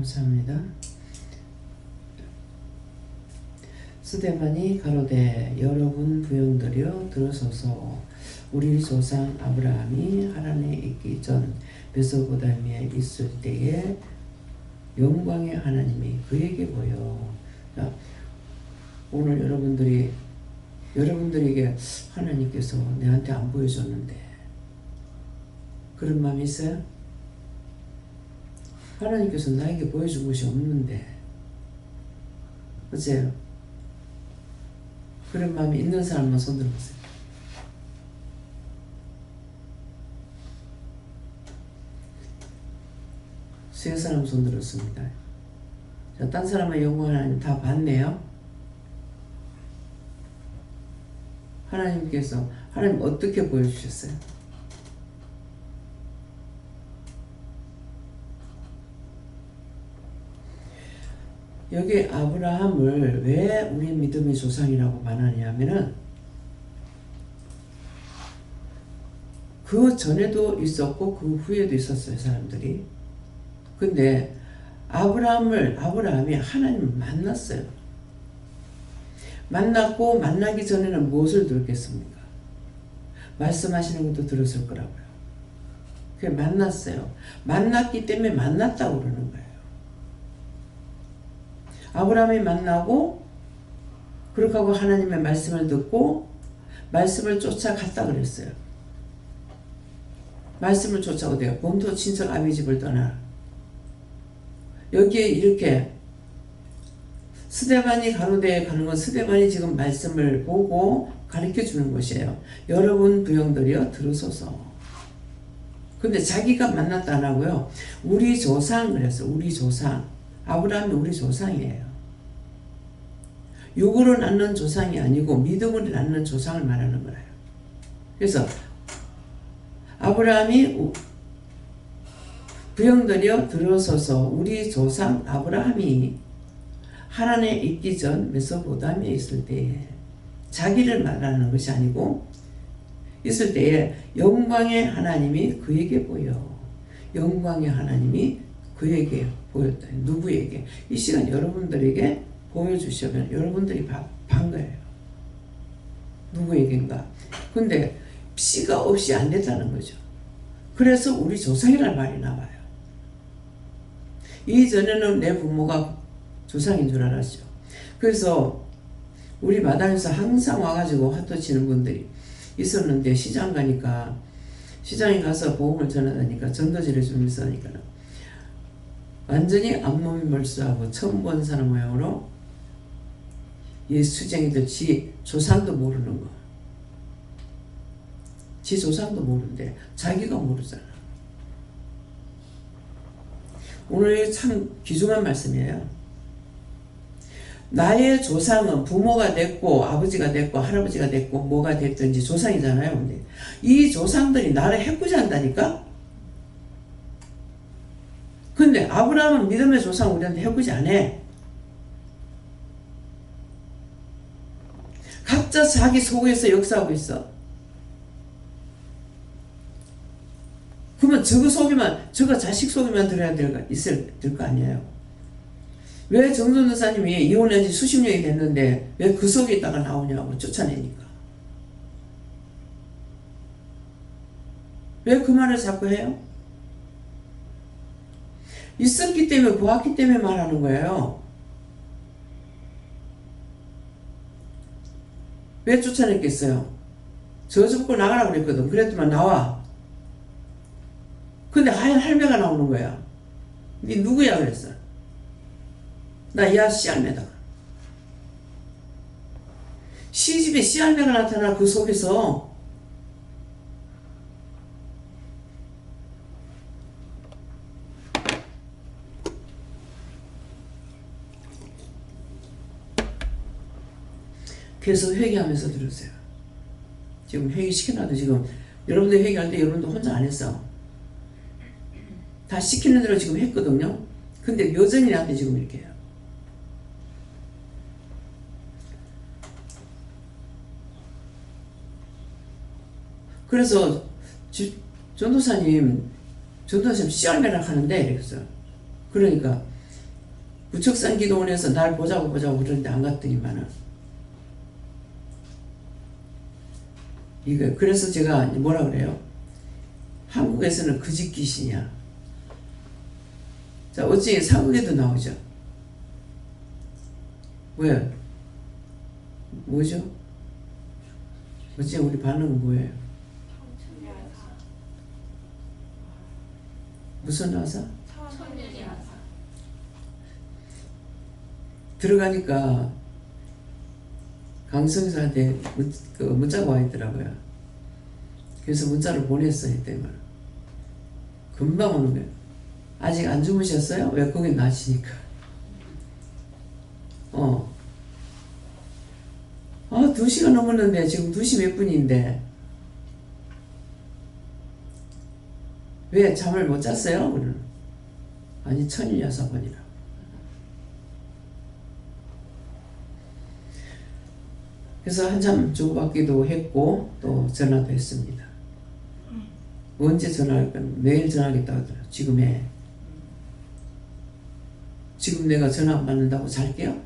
감사합니다. 스데반이 가로되 여러분 부형들여 들으소서. 우리 조상 아브라함이 하란에 있기 전 메소포타미아에 있을 때에 영광의 하나님이 그에게 보여. 자, 오늘 여러분들에게 하나님께서 내한테 안 보여줬는데 그런 마음이 있어요? 하나님께서 나에게 보여준 것이 없는데 어째요? 그런 마음이 있는 사람만 손 들어보세요. 세 사람 손 들었습니다. 자, 딴 사람의 영광 하나님 다 봤네요. 하나님께서 하나님 어떻게 보여주셨어요? 여기 아브라함을 왜 우리 믿음의 조상이라고 말하냐면은 그 전에도 있었고 그 후에도 있었어요, 사람들이. 근데 아브라함이 하나님을 만났어요. 만났고 만나기 전에는 무엇을 들었겠습니까? 말씀하시는 것도 들었을 거라고요. 그게 만났어요. 만났기 때문에 만났다고 그러는 거예요. 아브라함이 만나고 그렇게 하고 하나님의 말씀을 듣고 말씀을 쫓아갔다 그랬어요. 말씀을 쫓아오대요. 본토 친척 아비 집을 떠나. 여기에 이렇게 스데반이 가로대에 가는 건 스데반이 지금 말씀을 보고 가르쳐 주는 것이에요. 여러분 부형들이여 들으소서. 근데 자기가 만났다 안 하고요. 우리 조상 그랬어. 우리 조상. 아브라함이 우리 조상이에요. 육으로 낳는 조상이 아니고 믿음으로 낳는 조상을 말하는 거예요. 그래서 아브라함이 부형들이여 들어서서 우리 조상 아브라함이 하란에 있기 전 메소포타미아에 있을 때에 자기를 말하는 것이 아니고 있을 때에 영광의 하나님이 그에게 보여. 영광의 하나님이 그에게 보였다. 누구에게? 이 시간 여러분들에게 보여주시면 여러분들이 반 거예요. 누구에게인가? 근데 씨가 없이 안 됐다는 거죠. 그래서 우리 조상이라는 말이 나와요. 이전에는 내 부모가 조상인 줄 알았죠. 그래서 우리 마당에서 항상 와가지고 화투 치는 분들이 있었는데 시장 가니까 시장에 가서 복음을 전하다니까 전도지를 주면서 하니까 완전히 앞몸이 멀쩡하고 처음 본 사람 모양으로 수쟁이들 지 조상도 모르는 거. 지 조상도 모르는데 자기가 모르잖아. 오늘 참 귀중한 말씀이에요. 나의 조상은 부모가 됐고 아버지가 됐고 할아버지가 됐고 뭐가 됐든지 조상이잖아요. 근데 이 조상들이 나를 해코지 한다니까? 근데 아브라함은 믿음의 조상 우리한테 해코지 안 해. 각자 자기 속에서 역사하고 있어. 그러면 저거 자식 속에만 들어야 될 거 아니에요. 왜 정전도사님이 이혼한 지 수십 년이 됐는데 왜 그 속에 있다가 나오냐고 쫓아내니까. 왜 그 말을 자꾸 해요? 있었기 때문에 보았기 때문에 말하는 거예요. 왜 쫓아냈겠어요? 저 잡고 나가라 그랬거든. 그랬더만 나와. 근데 하얀 할매가 나오는 거야. 니 누구야 그랬어. 나 야 씨알매다. 시집에 씨알매가 나타나 그 속에서 계속 회개하면서 들으세요. 지금 회개시켜놔도 지금 여러분들 회개할 때 여러분도 혼자 안 했어. 다 시키는 대로 지금 했거든요. 근데 여전히 나한테 지금 이렇게 해요. 그래서 전도사님 씨알매락 하는데 이랬어요. 그러니까 우측산 기도원에서 날 보자고 그러는데 안 갔더니만은 이거 그래서 제가 뭐라 그래요? 한국에서는 거짓 귀신이야. 자, 어찌 사극에도 나오죠. 왜? 뭐죠? 어째 우리 반응은 뭐예요? 무슨 화사? 들어가니까 강성사한테 문자가 와 있더라고요. 그래서 문자를 보냈어요. 이때만 금방 오는 거예요. 아직 안 주무셨어요? 왜 거기 낮이니까. 2시가 넘었는데 지금 2시 몇 분인데 왜 잠을 못 잤어요? 오늘? 아니 천일야사번이라. 그래서 한참 주고받기도 했고 또 전화도 했습니다. 언제 전화할 거야? 매일 전화하겠다고 하더라고요. 지금 내가 전화 안 받는다고 잘게요?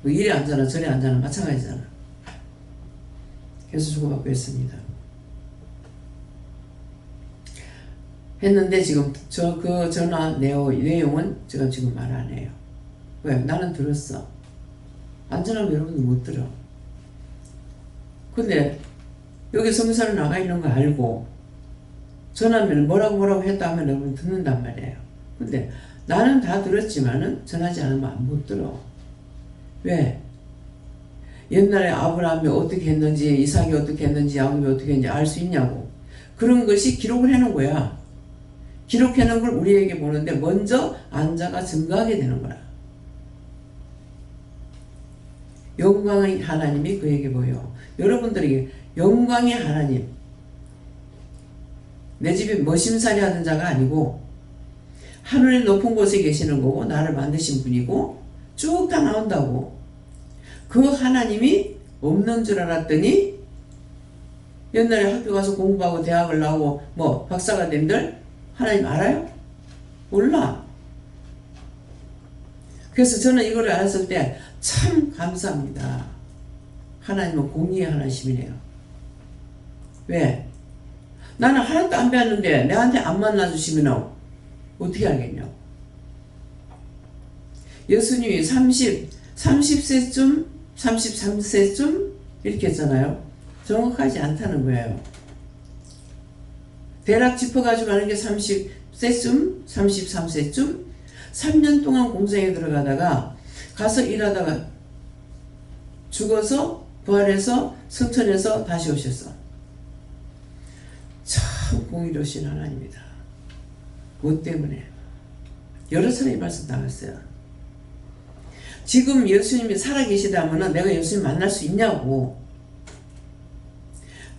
뭐 이래 앉아나 저래 앉아나 마찬가지잖아. 그래서 주고받고 했습니다. 했는데 지금 그 전화 내용은 제가 지금 말 안 해요. 왜? 나는 들었어. 안 전하면 여러분들 못 들어. 근데 여기 성사로 나가 있는 거 알고 전하면 뭐라고 했다 하면 여러분 듣는단 말이에요. 근데 나는 다 들었지만은 전하지 않으면 못 들어. 왜? 옛날에 아브라함이 어떻게 했는지 이삭이 어떻게 했는지 야곱이 어떻게 했는지 알 수 있냐고. 그런 것이 기록을 해놓은 거야. 기록해놓은 걸 우리에게 보는데 먼저 안자가 증거하게 되는 거야. 영광의 하나님이 그에게 보여. 여러분들에게 영광의 하나님, 내 집에 머심살이 하던 자가 아니고 하늘의 높은 곳에 계시는 거고 나를 만드신 분이고 쭉 다 나온다고. 그 하나님이 없는 줄 알았더니 옛날에 학교 가서 공부하고 대학을 나오고 뭐 박사가 된들 하나님 알아요? 몰라. 그래서 저는 이거를 알았을 때 참 감사합니다. 하나님은 공의의 하나님이네요. 왜? 나는 하나도 안 배웠는데 내한테 안 만나주시면 어떻게 알겠냐고. 예수님이 30세쯤 33세쯤 이렇게 했잖아요. 정확하지 않다는 거예요. 대략 짚어가지고 하는 게 30세쯤 33세쯤 3년 동안 공생에 들어가다가 가서 일하다가 죽어서 부활해서 성천에서 다시 오셨어. 참 공의로우신 하나님이다. 뭐 때문에? 여러 차례 말씀 나갔어요. 지금 예수님이 살아계시다면 내가 예수님 만날 수 있냐고.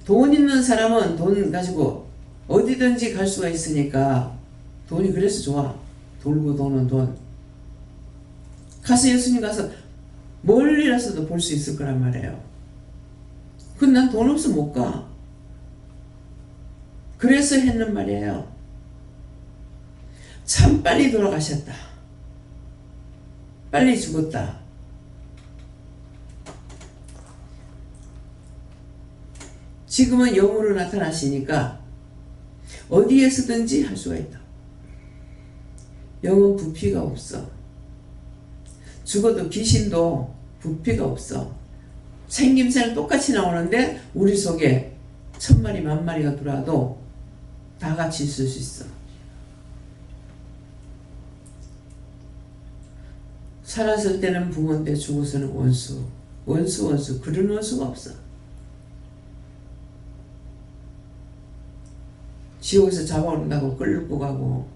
돈 있는 사람은 돈 가지고 어디든지 갈 수가 있으니까 돈이 그래서 좋아. 돌고 도는 돈. 가서 예수님 가서 멀리라서도 볼 수 있을 거란 말이에요. 근데 난 돈 없으면 못 가. 그래서 했는 말이에요. 참 빨리 돌아가셨다. 빨리 죽었다. 지금은 영으로 나타나시니까 어디에서든지 할 수가 있다. 영은 부피가 없어. 죽어도 귀신도 부피가 없어. 생김새는 똑같이 나오는데 우리 속에 1000마리 10,000마리가 들어와도 다 같이 있을 수 있어. 살았을 때는 부모인데 죽어서는 원수. 그런 원수가 없어. 지옥에서 잡아온다고 끌고 가고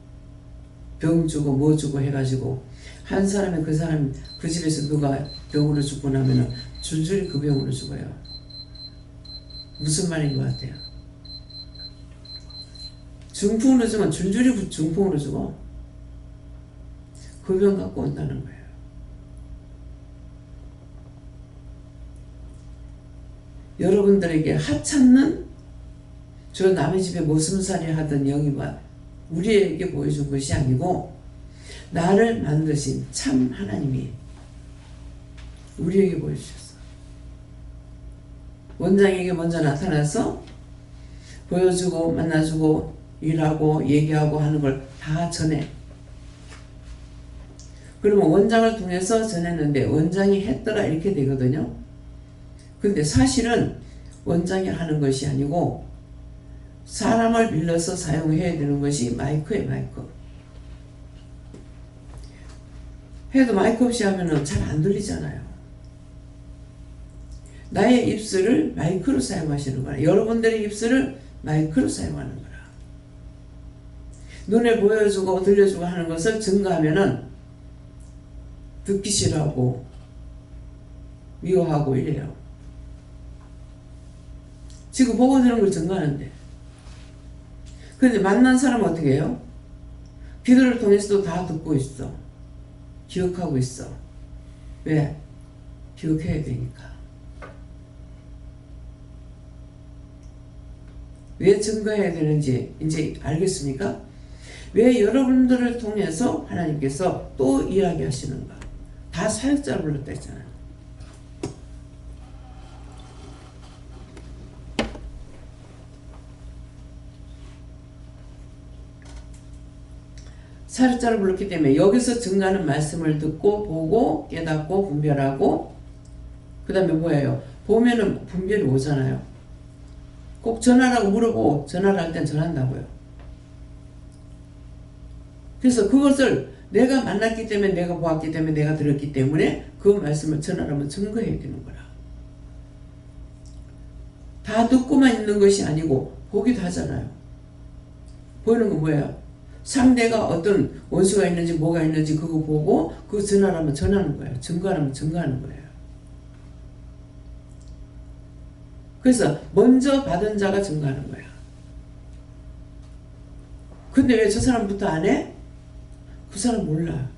병 주고 뭐 주고 해가지고 한 사람이 그 집에서 누가 병으로 죽고 나면은 줄줄이 그 병으로 죽어요. 무슨 말인 것 같아요? 중풍으로 죽으면 줄줄이 중풍으로 죽어. 그 병 갖고 온다는 거예요. 여러분들에게 하찮는 저 남의 집에 모슴살이 하던 영이 우리에게 보여준 것이 아니고 나를 만드신 참 하나님이 우리에게 보여주셨어. 원장에게 먼저 나타나서 보여주고 만나주고 일하고 얘기하고 하는 걸 다 전해. 그러면 원장을 통해서 전했는데 원장이 했더라 이렇게 되거든요. 근데 사실은 원장이 하는 것이 아니고 사람을 빌려서 사용해야 되는 것이 마이크예요. 마이크. 해도 마이크 없이 하면 잘 안 들리잖아요. 나의 입술을 마이크로 사용하시는 거라. 여러분들의 입술을 마이크로 사용하는 거라. 눈에 보여주고 들려주고 하는 것을 증거하면은 듣기 싫어하고 미워하고 이래요. 지금 보고 들은 걸 증거하는데. 그런데 만난 사람은 어떻게 해요? 기도를 통해서도 다 듣고 있어. 기억하고 있어. 왜? 기억해야 되니까. 왜 증거해야 되는지 이제 알겠습니까? 왜 여러분들을 통해서 하나님께서 또 이야기하시는가? 다 사역자를 불렀다 했잖아요. 사역자를 불렀기 때문에 여기서 증거하는 말씀을 듣고 보고 깨닫고 분별하고 그 다음에 뭐예요? 보면은 분별이 오잖아요. 꼭 전하라고 물어보고 전화를 할 땐 전한다고요. 그래서 그것을 내가 만났기 때문에 내가 보았기 때문에 내가 들었기 때문에 그 말씀을 전하라면 증거해야 되는 거라. 다 듣고만 있는 것이 아니고 보기도 하잖아요. 보이는 건 뭐예요? 상대가 어떤 원수가 있는지 뭐가 있는지 그거 보고 그거 전하라면 전하는 거예요. 증거하라면 증거하는 거예요. 그래서 먼저 받은 자가 증거하는 거야. 근데 왜 저 사람부터 안 해? 그 사람 몰라.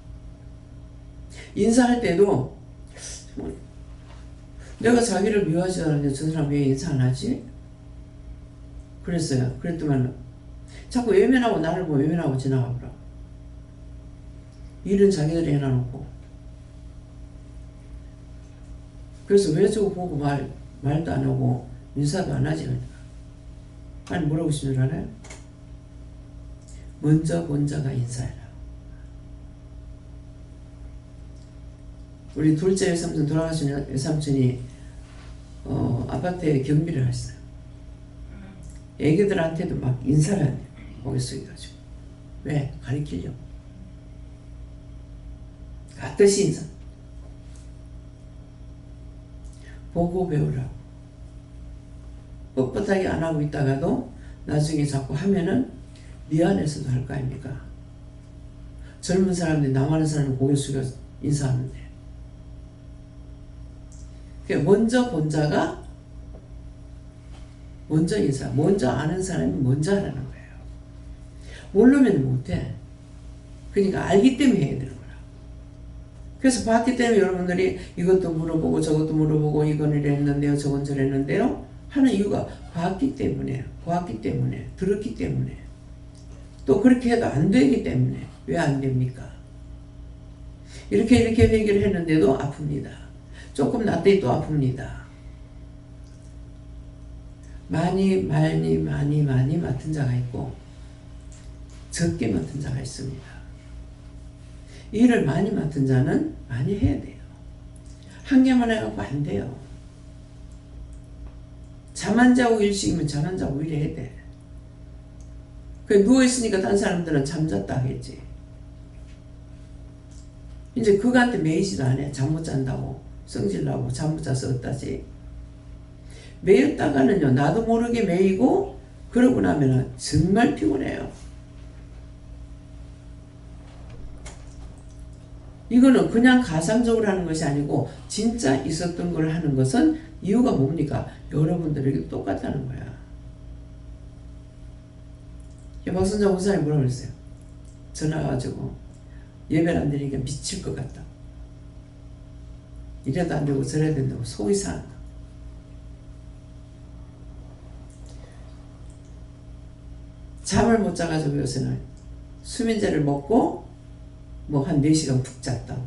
인사할 때도 내가 자기를 미워하지 않는데 저 사람 왜 인사 안 하지? 그랬어요. 그랬더만 자꾸 외면하고 나를 보고 외면하고 지나가더라. 일은 자기들이 해놔놓고. 그래서 왜 저거 보고 말도 안 하고 인사도 안 하지? 아니 뭐라고 하시는 줄 알아요? 먼저 본 자가 인사해라. 우리 둘째 외삼촌 돌아가신 외삼촌이 아파트에 경비를 했어요. 애기들한테도 막 인사를 해요. 고개 숙여가지고. 왜? 가리키려고. 같이 인사. 보고 배우라고. 뻣뻣하게 안 하고 있다가도 나중에 자꾸 하면은 미안해서도 할 거 아닙니까? 젊은 사람들이 남아는 사람은 고개 숙여 인사하는데. 먼저 본 자가 먼저 인사, 먼저 아는 사람이 먼저 하라는 거예요. 모르면 못해. 그러니까 알기 때문에 해야 되는 거라. 그래서 봤기 때문에 여러분들이 이것도 물어보고 저것도 물어보고 이건 이랬는데요 저건 저랬는데요 하는 이유가 봤기 때문에, 보았기 때문에, 들었기 때문에, 또 그렇게 해도 안 되기 때문에. 왜 안 됩니까? 이렇게 회개를 했는데도 아픕니다. 조금 낫더니 또 아픕니다. 많이 맡은 자가 있고 적게 맡은 자가 있습니다. 일을 많이 맡은 자는 많이 해야 돼요. 한 개만 해갖고 안 돼요. 잠 안 자고 일식이면 잠 안 자고 일해야 돼. 누워있으니까 다른 사람들은 잠잤다 하겠지. 이제 그거한테 매이지도 않아. 잠 못 잔다고 성질나고 잠 못 자서 어떠지. 매였다가는요 나도 모르게 매이고 그러고 나면은 정말 피곤해요. 이거는 그냥 가상적으로 하는 것이 아니고 진짜 있었던 걸 하는 것은 이유가 뭡니까? 여러분들에게 똑같다는 거야. 박선장 목사님 뭐라고 그랬어요? 전화 와가지고 예배를 안 드리니까 미칠 것 같다. 이래도 안 되고 저래야 된다고 속이 상한다. 잠을 못 자가지고 요새는 수면제를 먹고 뭐 한 4시간 푹 잤다고.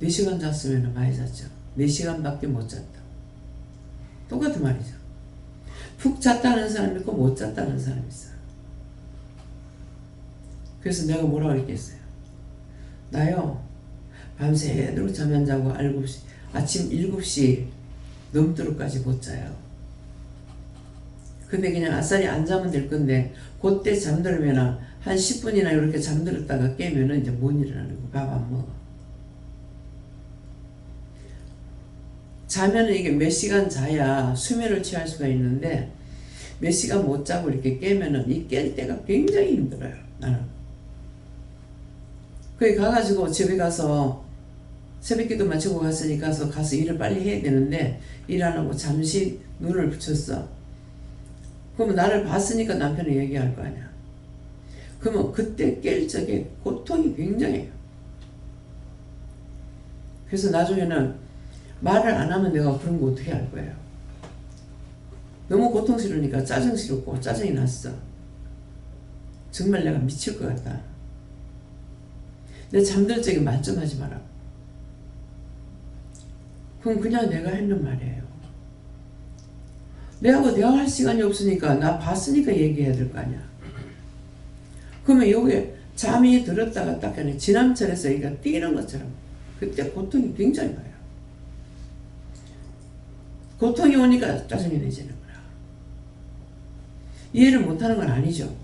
4시간 잤으면 많이 잤죠. 4시간밖에 못 잤다. 똑같은 말이죠. 푹 잤다는 사람이 있고 못 잤다는 사람이 있어요. 그래서 내가 뭐라고 했겠어요? 나요 밤새도록 잠 안 자고 아침 7시 넘도록까지 못 자요. 근데 그냥 아싸리 안 자면 될 건데 그때 잠들면 한 10분이나 이렇게 잠들었다가 깨면은 이제 못 일어나는 거. 밥 안 먹어. 자면은 이게 몇 시간 자야 수면을 취할 수가 있는데 몇 시간 못 자고 이렇게 깨면은 이 깰 때가 굉장히 힘들어요. 나는. 거기 가가지고 집에 가서 새벽기도 마치고 갔으니까 가서 일을 빨리 해야 되는데 일 안 하고 잠시 눈을 붙였어. 그러면 나를 봤으니까 남편이 얘기할 거 아니야. 그러면 그때 깰 적에 고통이 굉장해요. 그래서 나중에는 말을 안 하면 내가 그런 거 어떻게 할 거예요. 너무 고통스러우니까 짜증스럽고 짜증이 났어. 정말 내가 미칠 것 같다. 내 잠들 적에 말 좀 하지 마라. 그럼 그냥 내가 했는 말이에요. 내하고 대화할 시간이 없으니까 나 봤으니까 얘기해야 될 거 아니야. 그러면 요게 잠이 들었다가 딱 그냥 지남철에서 얘가 뛰는 것처럼 그때 고통이 굉장히 와요. 고통이 오니까 짜증이 내지는 거야. 이해를 못하는 건 아니죠.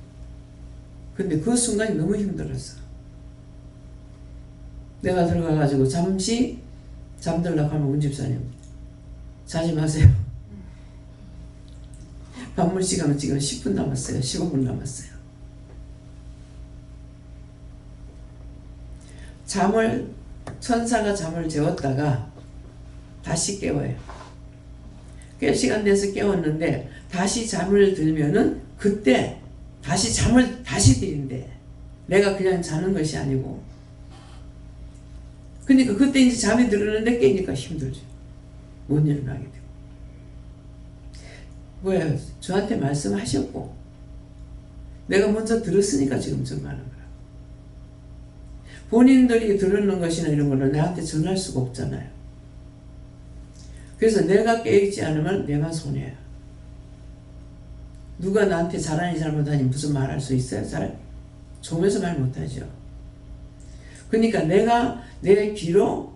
근데 그 순간이 너무 힘들었어. 내가 들어가가지고 잠시 잠들라고 하면 운 집사님 자지 마세요. 밥물 시간은 지금 10분 남았어요. 15분 남았어요. 천사가 잠을 재웠다가 다시 깨워요. 깰 시간 돼서 깨웠는데 다시 잠을 들면은 그때 다시 잠을 다시 들인대. 내가 그냥 자는 것이 아니고. 그러니까 그때 이제 잠이 들었는데 깨니까 힘들죠. 못 일어나게 되고. 뭐야, 저한테 말씀하셨고 내가 먼저 들었으니까 지금 전하는 거야. 본인들이 들었는 것이나 이런 거는 나한테 전할 수가 없잖아요. 그래서 내가 깨있지 않으면 내가 손해야. 누가 나한테 잘하니 잘못하니 무슨 말할 수 있어요? 잘 조면서 말 못하죠. 그러니까 내가 내 귀로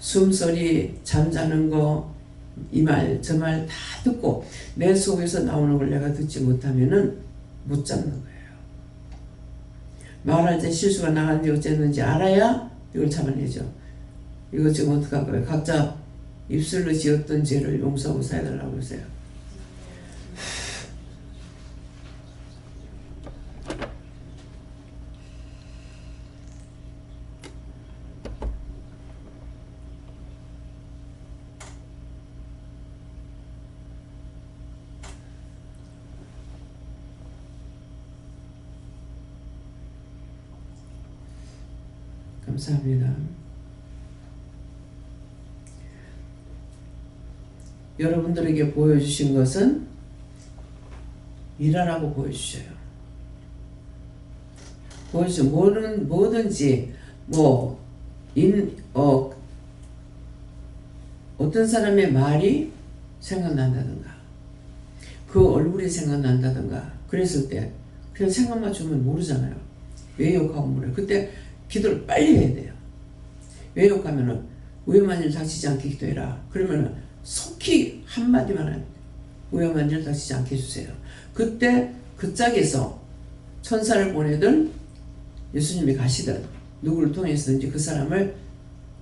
숨소리, 잠자는 거, 이 말, 저 말 다 듣고 내 속에서 나오는 걸 내가 듣지 못하면은 못 잡는 거예요. 말할 때 실수가 나가는지 어쨌는지 알아야 이걸 잡아내죠. 이거 지금 어떡할 거예요? 각자 입술로 지었던 죄를 용서하고 사해달라고 그러세요. 감사합니다. 여러분들에게 보여주신 것은 일하라고 보여주셔요. 뭐든지 어떤 사람의 말이 생각난다든가 그 얼굴이 생각난다든가 그랬을 때 그냥 생각만 주면 모르잖아요. 왜 욕하고 뭐래. 그때 기도를 빨리 해야 돼요. 왜 욕하면은 위험한 일 닥치지 않게 기도해라. 그러면은 속히 한마디만 위험한 일 닥치지 않게 해주세요. 그때 그 짝에서 천사를 보내든 예수님이 가시든 누구를 통해서든지 그 사람을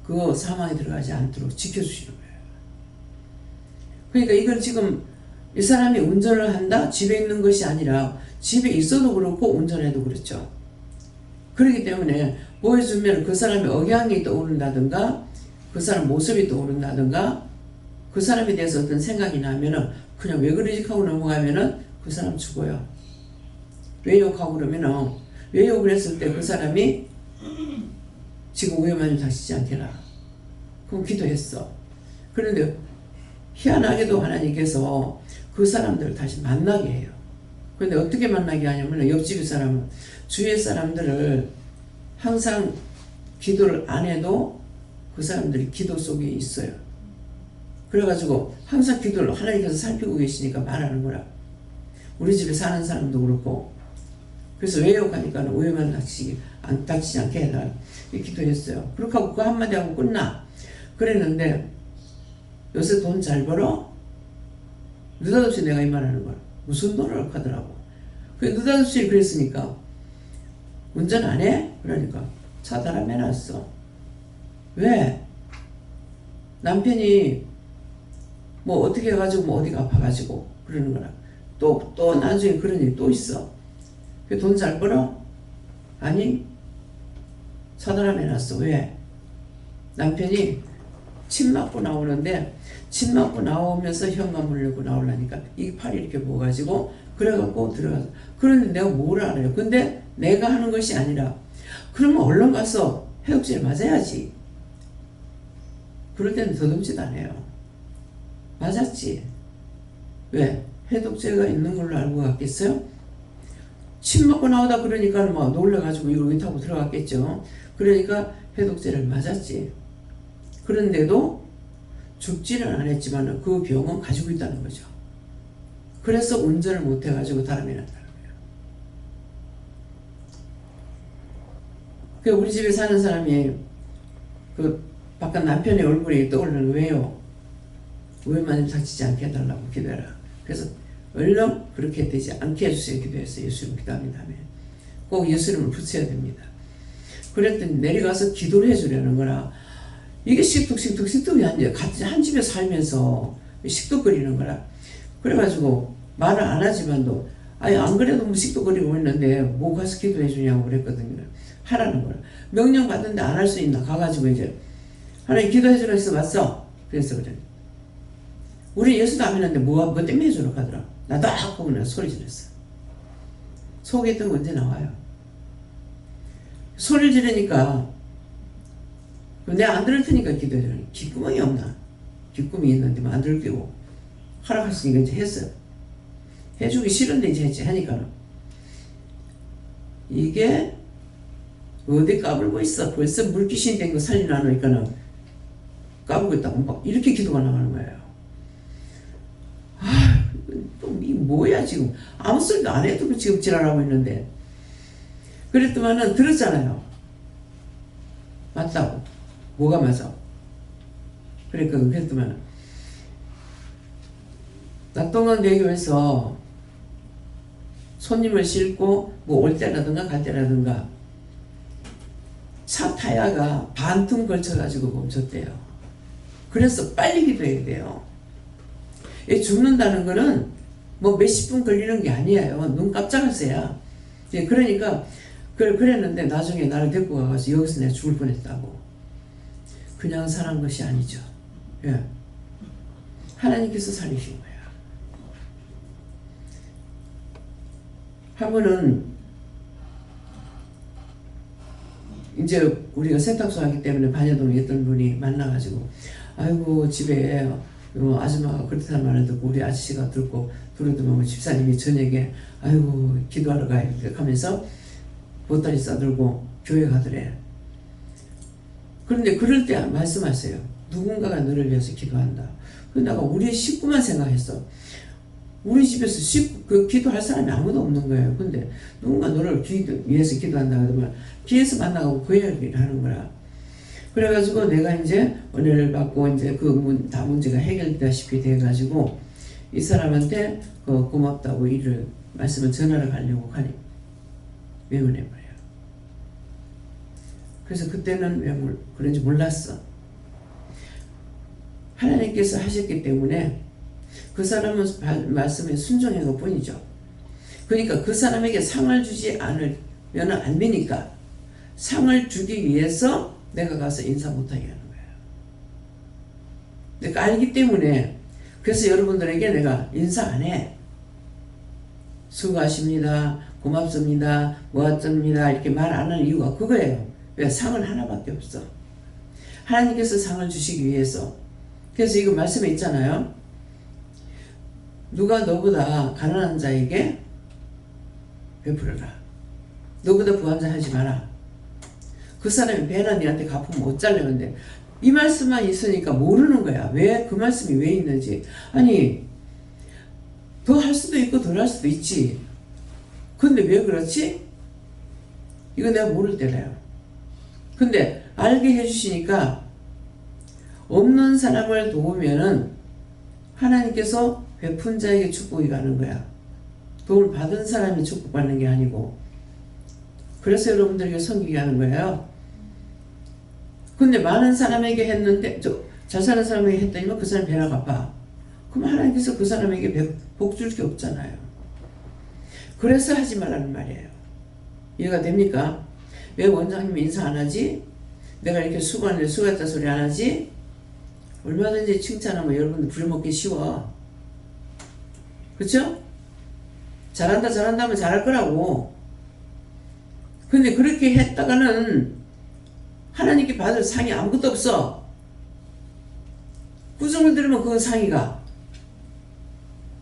그 사망에 들어가지 않도록 지켜주시는 거예요. 그러니까 이걸 지금 이 사람이 운전을 한다? 집에 있는 것이 아니라 집에 있어도 그렇고 운전해도 그렇죠. 그렇기 때문에 보여주면 그 사람의 억양이 떠오른다든가 그 사람 모습이 떠오른다든가 그 사람에 대해서 어떤 생각이 나면은 그냥 왜 그러지 하고 넘어가면은 그 사람 죽어요. 왜 욕하고 그러면은 왜 욕을 했을 때 그 사람이 지금 위험한 일 닥치지 않게라. 그럼 기도했어. 그런데 희한하게도 하나님께서 그 사람들을 다시 만나게 해요. 근데 어떻게 만나게 하냐면 옆집 사람은 주위의 사람들을 항상 기도를 안 해도 그 사람들이 기도 속에 있어요. 그래가지고 항상 기도를 하나님께서 살피고 계시니까 말하는 거라. 우리 집에 사는 사람도 그렇고. 그래서 왜요? 하니까 오해만 닥치지 않게 해달라 기도했어요. 그렇게 하고 그 한마디 하고 끝나. 그랬는데 요새 돈 잘 벌어? 느닷없이 내가 이 말하는 거야. 무슨 돈을 하더라고. 느닷없이 그랬으니까 운전 안 해? 그러니까 차단함 해놨어. 왜? 남편이 뭐 어떻게 해가지고 뭐 어디가 아파가지고 그러는 거라. 또 나중에 그런 일이 또 있어. 돈 잘 벌어? 아니 차단함 해놨어. 왜? 남편이 침 맞고 나오는데 침 맞고 나오면서 현관문을 열고 나오려니까 이 팔이 이렇게 부어가지고 그래갖고 들어가서. 그런데 내가 뭘 알아요. 근데 내가 하는 것이 아니라 그러면 얼른 가서 해독제를 맞아야지. 그럴 때는 더듬지도 않아요. 맞았지. 왜? 해독제가 있는 걸로 알고 갔겠어요? 침 먹고 나오다 그러니까 막 놀라가지고 이걸 타고 들어갔겠죠. 그러니까 해독제를 맞았지. 그런데도 죽지는 않았지만 그 병은 가지고 있다는 거죠. 그래서 운전을 못해가지고 다름이 났다는 거예요. 그 우리 집에 사는 사람이 그 바깥 남편의 얼굴이 떠오르는 왜요? 오해만 닥치지 않게 해달라고 기도해라. 그래서 얼른 그렇게 되지 않게 해주세요 기도했어요. 예수님 기도합니다. 꼭 예수 이름을 붙여야 됩니다. 그랬더니 내려가서 기도를 해주려는 거라. 이게 식뚝이 한 집에 살면서 식뚝거리는 거라. 그래가지고 말을 안 하지만도 아니 안 그래도 뭐 식뚝거리고 있는데 뭐 가서 기도해 주냐고 그랬거든요. 하라는 거라. 명령 받는데 안 할 수 있나. 가가지고 이제 하나님 기도해 주라 해서 왔어. 그래서 그래. 우리 예수도 안 했는데 뭐 때문에 해주러 가더라. 나도 하고 내가 소리 질렀어. 속에 있던 거 언제 나와요. 소리를 지르니까 내가 안 들을 테니까 기도해 주라. 귓구멍이 없나. 귓구멍이 있는데 안 들키고 하락했으니까 이제 했어요. 해주기 싫은데 이제 했지. 하니까는 이게 어디 까불고 있어. 벌써 물귀신 된 거 살리나 하니까는 까불고 있다고 막 이렇게 기도가 나가는 거예요. 또 이 뭐야 지금 아무 소리도 안 해도 지금 지랄하고 있는데. 그랬더만은 들었잖아요. 맞다고. 뭐가 맞아? 그랬더만 낙동강대교에서 손님을 싣고 뭐 올 때라든가 갈 때라든가 차 타야가 반통 걸쳐가지고 멈췄대요. 그래서 빨리 기도해야 돼요. 죽는다는 거는 뭐 몇십 분 걸리는 게 아니에요. 눈 깜짝했어야. 그러니까 그랬는데 나중에 나를 데리고 가서 여기서 내가 죽을 뻔했다고. 그냥 살한 것이 아니죠. 예. 하나님께서 살리신 거야. 한 번은 이제 우리가 세탁소 하기 때문에 반야동에 있던 분이 만나가지고 아이고 집에 아줌마가 그렇다는 말을 듣고 우리 아저씨가 들어보면 집사님이 저녁에 아이고 기도하러 가야 돼 하면서 보따리 싸들고 교회 가더래. 그런데 그럴 때 말씀하세요. 누군가가 너를 위해서 기도한다. 근데 내가 우리 식구만 생각했어. 우리 집에서 기도할 사람이 아무도 없는 거예요. 근데 누군가 너를 위해서 기도한다 그러면 길에서 만나고 그 얘기를 하는 거라. 그래가지고 내가 이제 은혜를 받고 이제 다 문제가 해결되다시피 돼가지고 이 사람한테 고맙다고 말씀을 전하러 가려고 가니 외면해버려요. 그래서 그때는 왜 그런지 몰랐어. 하나님께서 하셨기 때문에 그 사람은 말씀에 순종한 것 뿐이죠. 그러니까 그 사람에게 상을 주지 않으면 안 되니까 상을 주기 위해서 내가 가서 인사 못하게 하는 거예요. 내가 알기 때문에. 그래서 여러분들에게 내가 인사 안 해. 수고하십니다. 고맙습니다. 뭐하십니다. 이렇게 말 안 하는 이유가 그거예요. 왜? 상은 하나밖에 없어. 하나님께서 상을 주시기 위해서. 그래서 이거 말씀에 있잖아요. 누가 너보다 가난한 자에게 베풀어라. 너보다 부한 자 하지 마라. 그 사람이 배나 니한테 갚으면 어쩌려는데 이 말씀만 있으니까 모르는 거야. 왜 그 말씀이 왜 있는지. 아니 더 할 수도 있고 덜 할 수도 있지. 근데 왜 그렇지? 이거 내가 모를 때라요. 근데 알게 해주시니까 없는 사람을 도우면은 하나님께서 베푼 자에게 축복이 가는 거야. 도움을 받은 사람이 축복받는 게 아니고. 그래서 여러분들에게 섬기게 하는 거예요. 근데 많은 사람에게 했는데 잘 사는 사람에게 했더니만 그 사람이 배나 갚아. 그럼 하나님께서 그 사람에게 복 줄 게 없잖아요. 그래서 하지 말라는 말이에요. 이해가 됩니까? 왜 원장님이 인사 안 하지? 내가 이렇게 수고하는데 수고했다 소리 안 하지? 얼마든지 칭찬하면 여러분들 부려먹기 쉬워. 그쵸? 잘한다 잘한다 하면 잘할 거라고. 근데 그렇게 했다가는 하나님께 받을 상이 아무것도 없어. 꾸중을 들으면 그건 상이가.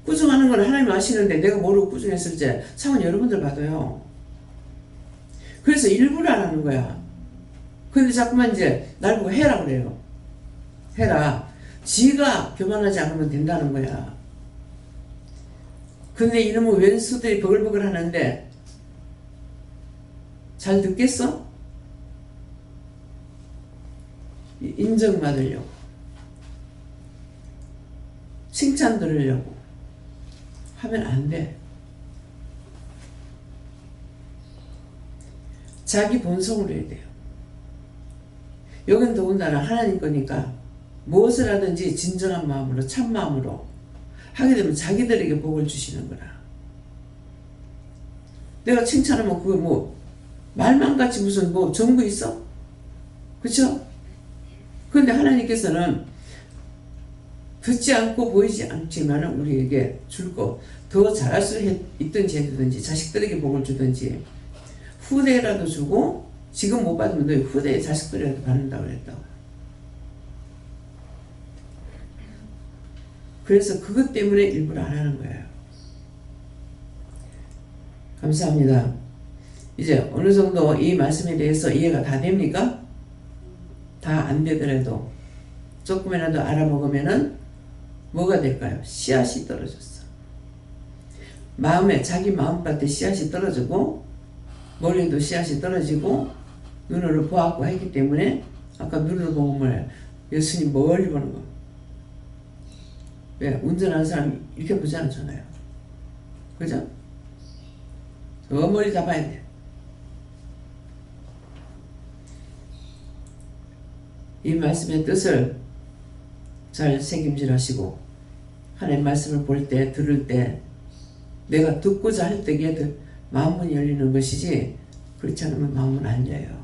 꾸중하는 건 하나님 아시는데 내가 모르고 꾸중했을 때 상은 여러분들 받아요. 그래서 일부러 안 하는 거야. 근데 자꾸만 이제 날 보고 해라 그래요. 해라. 지가 교만하지 않으면 된다는 거야. 근데 이놈의 왼수들이 버글버글 하는데 잘 듣겠어? 인정받으려고, 칭찬 들으려고 하면 안 돼. 자기 본성으로 해야 돼요. 여긴 더군다나 하나님 거니까 무엇을 하든지 진정한 마음으로 참 마음으로 하게 되면 자기들에게 복을 주시는 거라. 내가 칭찬하면 그거 뭐 말만 같이 무슨 뭐 정보 있어? 그쵸? 그런데 하나님께서는 듣지 않고 보이지 않지만 우리에게 줄 거 더 잘할 수 있든지 해주든지 자식들에게 복을 주든지 후대라도 주고 지금 못 받으면 너희 후대의 자식들이라도 받는다고 그랬다고. 그래서 그것 때문에 일부러 안 하는 거예요. 감사합니다. 이제 어느 정도 이 말씀에 대해서 이해가 다 됩니까? 다 안 되더라도 조금이라도 알아먹으면은 뭐가 될까요? 씨앗이 떨어졌어. 마음에 자기 마음밭에 씨앗이 떨어지고 머리에도 씨앗이 떨어지고 눈으로 보았고 했기 때문에 아까 눈으로 보면 뭐예요? 예수님 멀리 보는 거. 왜? 운전하는 사람이 이렇게 보지 않잖아요. 그죠? 저 멀리 다 봐야 돼. 이 말씀의 뜻을 잘 새김질하시고 하나님 말씀을 볼 때 들을 때 내가 듣고자 할 때에 마음문이 열리는 것이지 그렇지 않으면 마음은 안 열려요.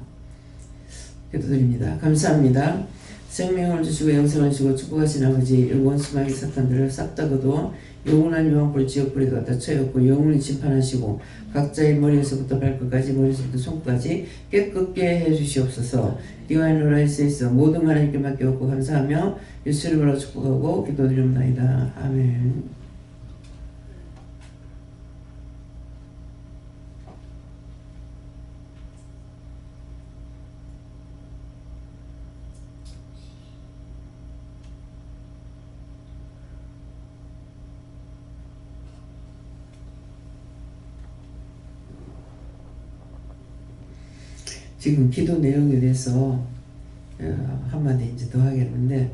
기도드립니다. 감사합니다. 생명을 주시고 영생을 주시고 축복하신 아버지 원수마귀 사탄들을 싹 다 거둬 영원한 유황불 지옥불에 갖다 쳐였고 영원히 심판하시고 각자의 머리에서부터 발끝까지 머리에서부터 손까지 깨끗게 해주시옵소서. 디와인 호라이스에서 모든 하나님께 맡겨놓고 감사하며 예수 이름으로 축복하고 기도드립니다. 아멘. 지금 기도 내용에 대해서 한마디 이제 더 하겠는데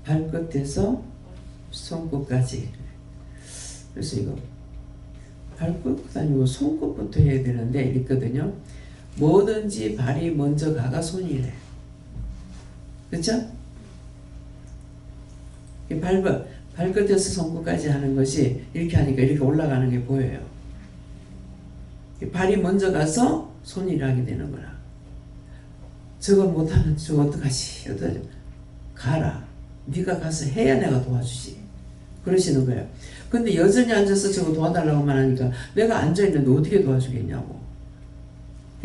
발끝에서 손끝까지. 그래서 이거 발끝 아니고 손끝부터 해야 되는데 있거든요. 뭐든지 발이 먼저 가가 손이래. 그렇죠? 발끝에서 손끝까지 하는 것이 이렇게 하니까 이렇게 올라가는 게 보여요. 발이 먼저 가서 손이 일하게 되는 거라. 저거 못하면 저거 어떡하지? 가라. 네가 가서 해야 내가 도와주지. 그러시는 거예요. 근데 여전히 앉아서 저거 도와달라고만 하니까 내가 앉아있는데 어떻게 도와주겠냐고.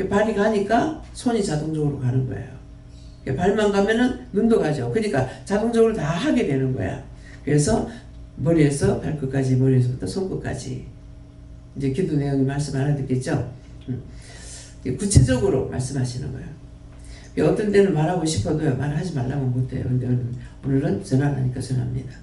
발이 가니까 손이 자동적으로 가는 거예요. 발만 가면은 눈도 가죠. 그러니까 자동적으로 다 하게 되는 거야. 그래서 머리에서 발끝까지, 머리에서부터 손끝까지 이제 기도 내용이 말씀 알아듣겠죠? 구체적으로 말씀하시는 거예요. 어떤 때는 말하고 싶어도요, 말하지 말라면 못해요. 근데 오늘은 전화를 하니까 전화합니다.